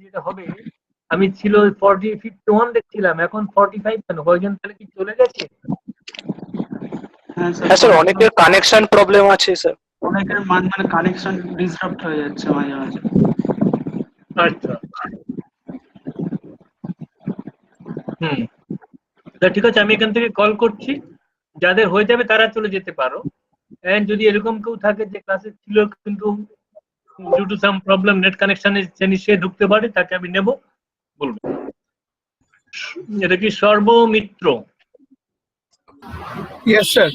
যেটা হবে, আমি ছিল 51 দেখছিলাম, এখন 45 কেন? কয়জন তাহলে কি চলে গেছে? হ্যাঁ স্যার, অনেকের কানেকশন প্রবলেম আছে স্যার। অনেকের মানে কানেকশন ডিসরাপ্ট হয়ে যাচ্ছে মাঝে মাঝে। আচ্ছা, ঠিক আছে, আমি এখান থেকে কল করছি, যাদের হয়ে যাবে তারা চলে যেতে পারো। এন্ড যদি এরকম কেউ থাকে যে ক্লাসে ছিল কিন্তু due to some problem net কানেকশনে সে ঢুকতে পারে, তাকে আমি নেব, বলবো। এটা কি সর্বমিত্র? Yes, sir.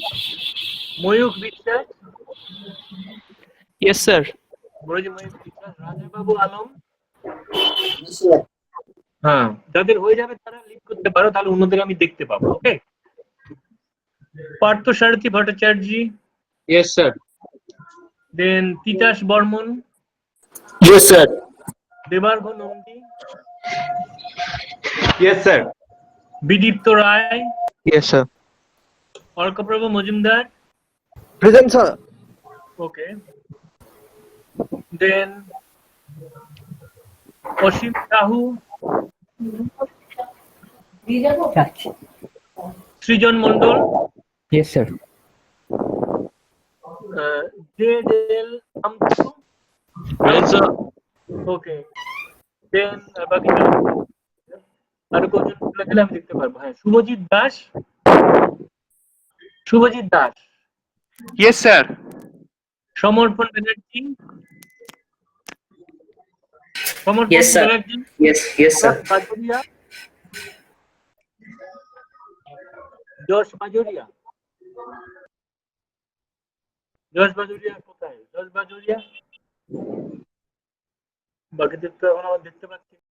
ময়ূখ বিশ্বাস? Yes, sir. বড়জি মহিম বিশ্বাস, রাজাবাবু আলম। হ্যাঁ, যাদের হয়ে যাবে তারা লিভ করতে পারো, তাহলে অন্যদের আমি দেখতে পাবো। ওকে, পার্থ সারথী ভট্টাচার্য, Yes, sir. দেন Titas Barman, Yes, sir. Debargha Nandi, Yes, sir. বিদীপ্ত রায়, Yes, sir. Arkaprabha Majumdar. Present, sir. Okay. Then অসীম সাহু, সৃজন Mondal, Yes, sir. জেডেল আমতু। Okay. Then বাকি আর কজন লাগলে আমি দেখতে পারবো। হ্যাঁ, শুভজিৎ দাস, শুভজিৎ দাস, ইয়েস স্যার। সমর্পণ ব্যানার্জি, সমর্পণ Yes, sir. Banerjee, Yes, sir. Bajuria, যশ বাজুরিয়া, যশ বাজুরিয়া কোথায়? যশ বাজুরিয়া বাকিদের তো এখন আমার দেখতে পাচ্ছি।